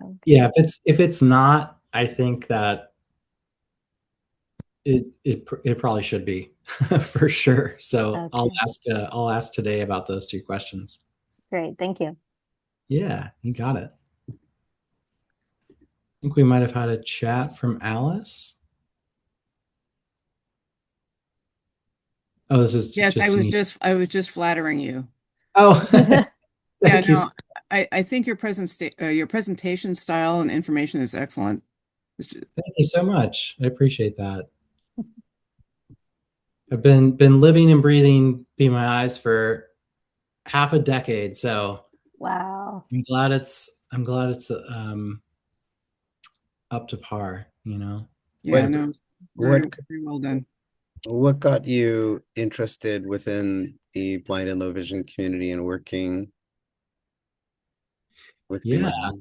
Okay. Yeah, if it's not, I think that it probably should be for sure. So Okay. I'll ask today about those two questions. Great. Thank you. Yeah, you got it. think we might have had a chat from Alice. Oh, this is Yes, just to me. I was just flattering you. Oh, Yeah, thank you. no, I think your your presentation style and information is excellent. Thank you so much. I appreciate that. I've been living and breathing Be My Eyes for half a decade, so Wow. I'm glad it's up to par, you know. Yeah, What no, what very well done. what got you interested within the blind and low vision community and working with Be My Yeah. Eyes?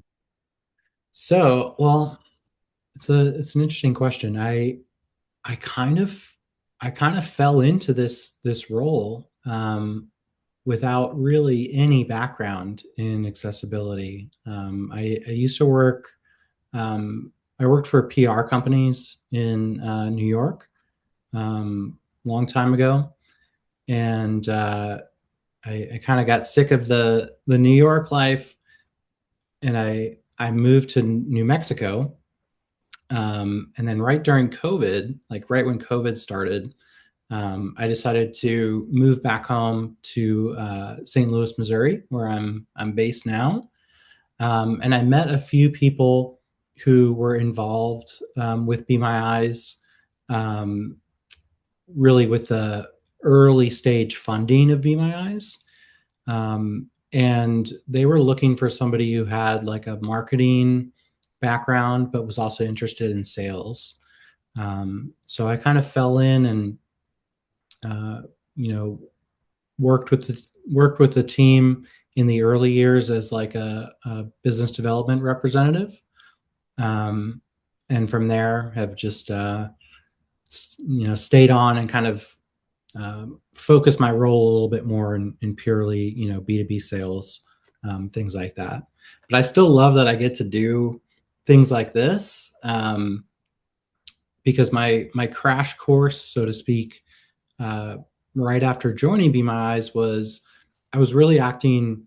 So, well, it's an interesting question. I kind of I kind of fell into this role without really any background in accessibility. I used to work. I worked for PR companies in New York long time ago, and I kind of got sick of the New York life, and I moved to New Mexico. And then right during COVID, like right when COVID started, I decided to move back home to St. Louis, Missouri, where I'm based now. And I met a few people who were involved with Be My Eyes, um, really with the early stage funding of Be My Eyes. And they were looking for somebody who had like a marketing background, but was also interested in sales. So I kind of fell in and, uh, you know, worked with the team in the early years as like a business development representative, and from there have just stayed on and kind of focused my role a little bit more in purely B2B sales, things like that. But I still love that I get to do things like this, because my crash course, so to speak, uh, right after joining Be My Eyes was I was really acting,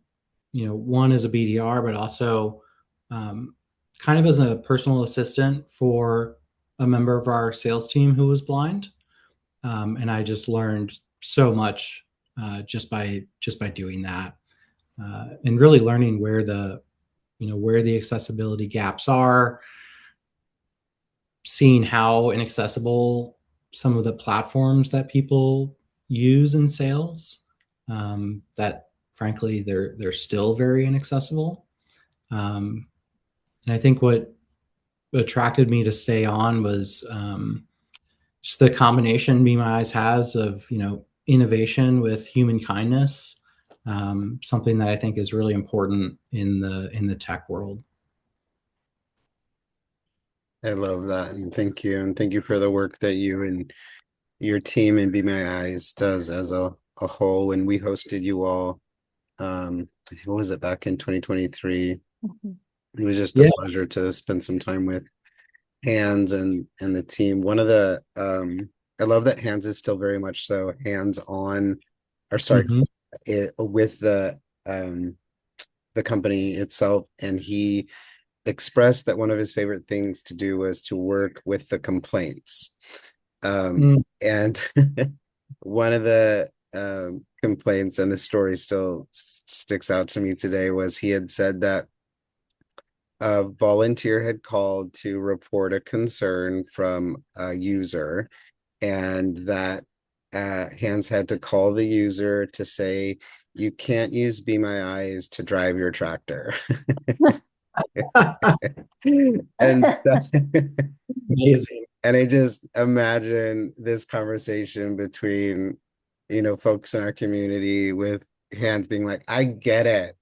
one as a BDR, but also kind of as a personal assistant for a member of our sales team who was blind, and I just learned so much just by doing that, and really learning where the accessibility gaps are, seeing how inaccessible some of the platforms that people use in sales, that frankly they're still very inaccessible. And I think what attracted me to stay on was just the combination Be My Eyes has of innovation with human kindness, something that I think is really important in the tech world. I love that, and thank you for the work that you and your team in Be My Eyes does as a whole. When we hosted you all, I think, what was it, back in 2023? Mhm. It was just a Yeah. pleasure to spend some time with Hans and the team. One of the I love that Hans is still very much so hands on, or sorry, Mhm. with the company itself, and he expressed that one of his favorite things to do was to work with the complaints. And one of the complaints, and the story still sticks out to me today, was he had said that a volunteer had called to report a concern from a user, and that Hans had to call the user to say, "You can't use Be My Eyes to drive your tractor." And Amazing. and I just imagine this conversation between, folks in our community, with Hans being like, I get it,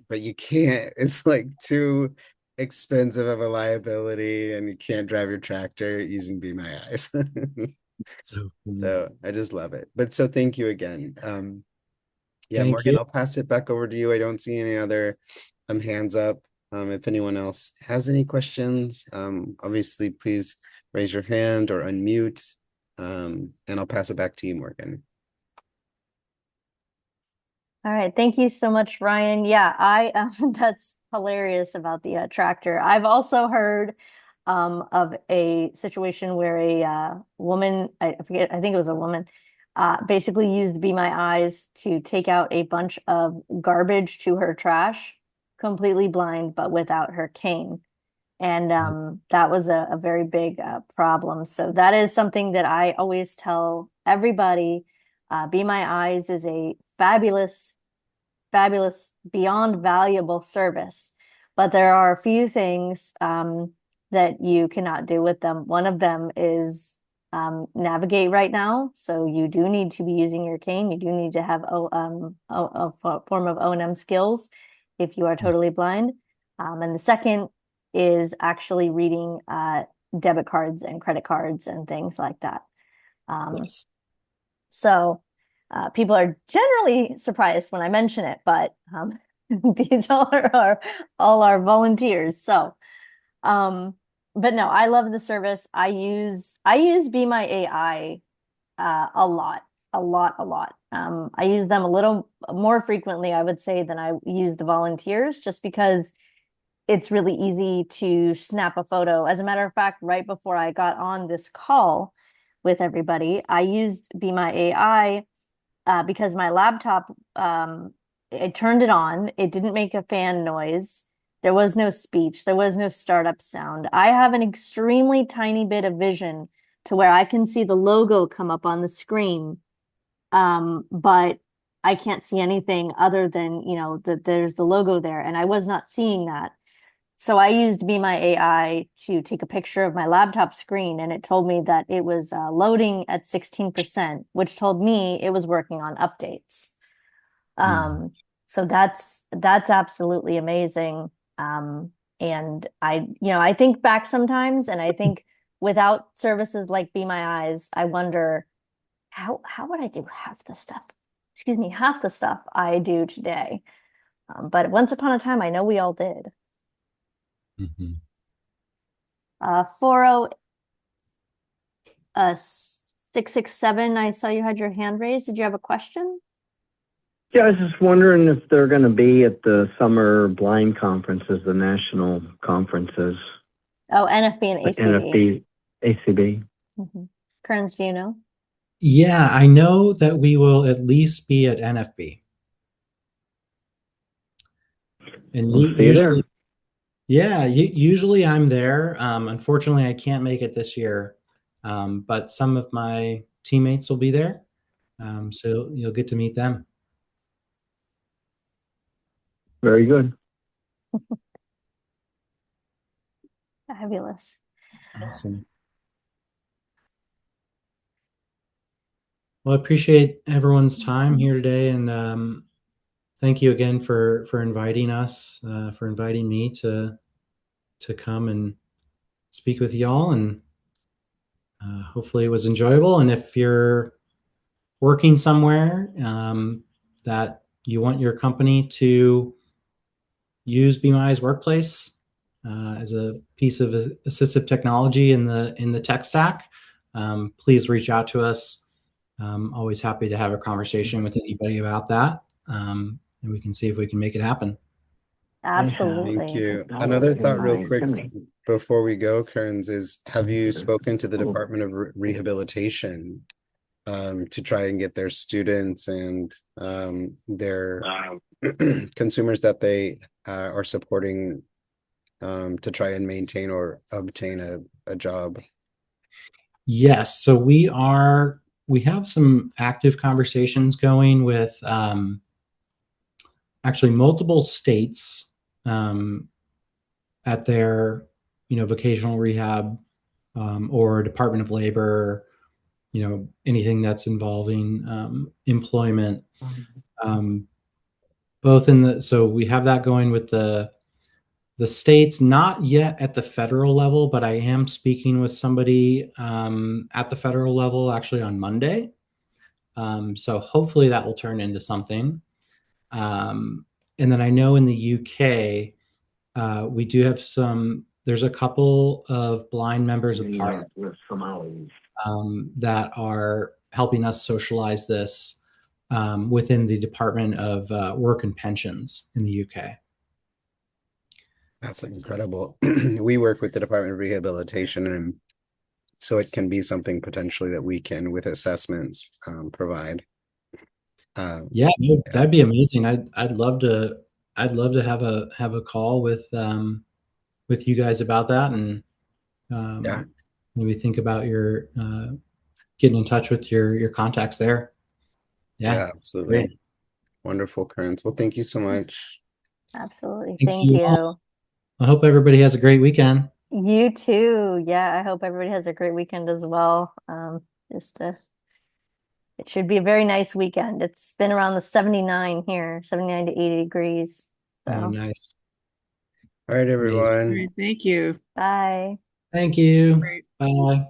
but you can't. It's like too expensive of a liability, and you can't drive your tractor using Be My Eyes. So cool. So I just love it. But so thank you again. Yeah, Thank Morgan, you. I'll pass it back over to you. I don't see any other hands up. If anyone else has any questions, obviously please raise your hand or unmute, and I'll pass it back to you, Morgan. All right. Thank you so much, Ryan. Yeah, I that's hilarious about the tractor. I've also heard of a situation where a woman, I forget, I think it was a woman, basically used Be My Eyes to take out a bunch of garbage to her trash, completely blind, but without her cane. And that was a very big problem. So that is something that I always tell everybody. Be My Eyes is a fabulous, fabulous, beyond valuable service. But there are a few things that you cannot do with them. One of them is navigate right now. So you do need to be using your cane. You do need to have a form of O&M skills if you are totally blind. And the second is actually reading debit cards and credit cards and things like that. Yes. So people are generally surprised when I mention it, but these are all our volunteers. So, but no, I love the service. I use Be My AI a lot, a lot, a lot. I use them a little more frequently, I would say, than I use the volunteers, just because it's really easy to snap a photo. As a matter of fact, right before I got on this call with everybody, I used Be My AI because my laptop, I turned it on. It didn't make a fan noise. There was no speech. There was no startup sound. I have an extremely tiny bit of vision to where I can see the logo come up on the screen. But I can't see anything other than, that there's the logo there. And I was not seeing that. So I used Be My AI to take a picture of my laptop screen, and it told me that it was loading at 16%, which told me it was working on updates. So that's absolutely amazing. And I think back sometimes, and I think without services like Be My Eyes, I wonder how would I do half the stuff? Excuse me, half the stuff I do today. But once upon a time, I know we all did. 667, I saw you had your hand raised. Did you have a question? Yeah, I was just wondering if they're going to be at the summer blind conferences, the national conferences. Oh, NFB and ACB. NFB, ACB. Kearns, do you know? Yeah, I know that we will at least be at NFB. And We'll see you there. Yeah, usually I'm there. Unfortunately, I can't make it this year, but some of my teammates will be there, so you'll get to meet them. Very good. Fabulous. Awesome. Well, I appreciate everyone's time here today, and thank you again for inviting us, for inviting me to come and speak with y'all, and hopefully it was enjoyable. And if you're working somewhere that you want your company to use Be My Eyes Workplace as a piece of assistive technology in the tech stack, please reach out to us. I'm always happy to have a conversation with anybody about that, and we can see if we can make it happen. Absolutely. Thank you. Another thought real quick before we go, Kearns, is have you spoken to the Department of Rehabilitation to try and get their students and their consumers that they are supporting to try and maintain or obtain a job? Yes, so we have some active conversations going with actually multiple states at their vocational rehab or Department of Labor, anything that's involving employment. So we have that going with the states, not yet at the federal level, but I am speaking with somebody at the federal level actually on Monday. So hopefully that will turn into something. And then I know in the UK, we do have there's a couple of blind members of parliament that are helping us socialize this within the Department of Work and Pensions in the UK. That's incredible. We work with the Department of Rehabilitation, and so it can be something potentially that we can, with assessments, provide. Yeah, that'd be amazing. I'd love to have a call with you guys about that, and Yeah. maybe think about your getting in touch with your contacts there. Yeah, Yeah, absolutely. great. Wonderful, Kearns. Well, thank you so much. Absolutely. Thank Thank you all. you. I hope everybody has a great weekend. You too. Yeah, I hope everybody has a great weekend as well. Just it should be a very nice weekend. It's been around the 79 here, 79 to 80 degrees. Oh, So nice. All right, All everyone. right, thank you. bye. Thank you. Great. Bye.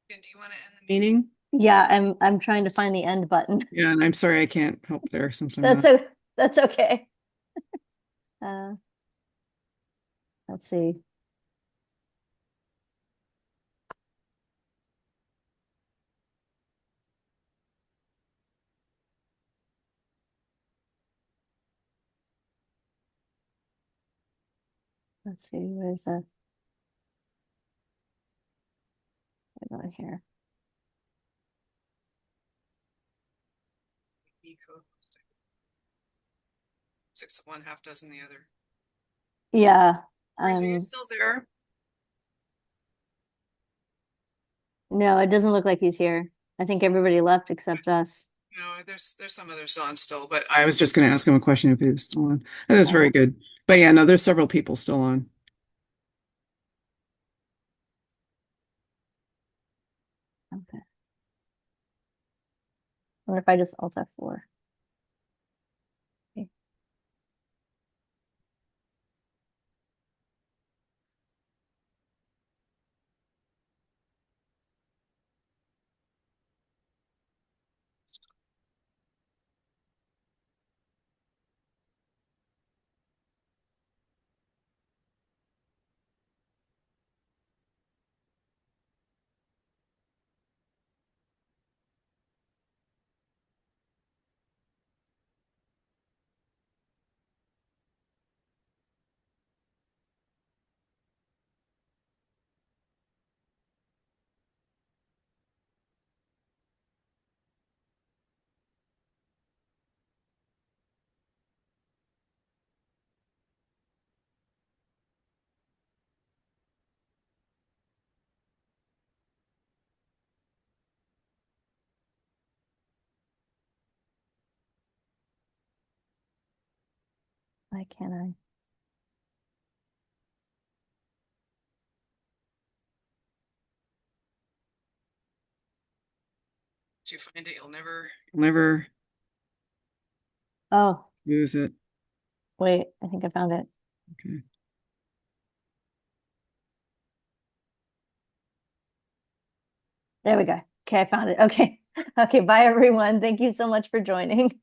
Do you want to end the meeting? Yeah, I'm trying to find the end button. Yeah, and I'm sorry I can't help there since I'm That's not. that's okay. Uh, let's see. Let's see. Where's that? Over here. Six of one, half dozen the other. Yeah. Are you still there? No, it doesn't look like he's here. I think everybody left except us. No, there's some others on still, but I was just going to ask him a question if he was still on. That's very Oh, good. But yeah, no, there's several people still on. okay. I wonder if I just also have 4. Okay. Why can't I? Once you find it, you'll never Oh, lose it. wait, I think I found it. Okay. There we go. Okay, I found it. Okay. Okay, bye everyone. Thank you so much for joining.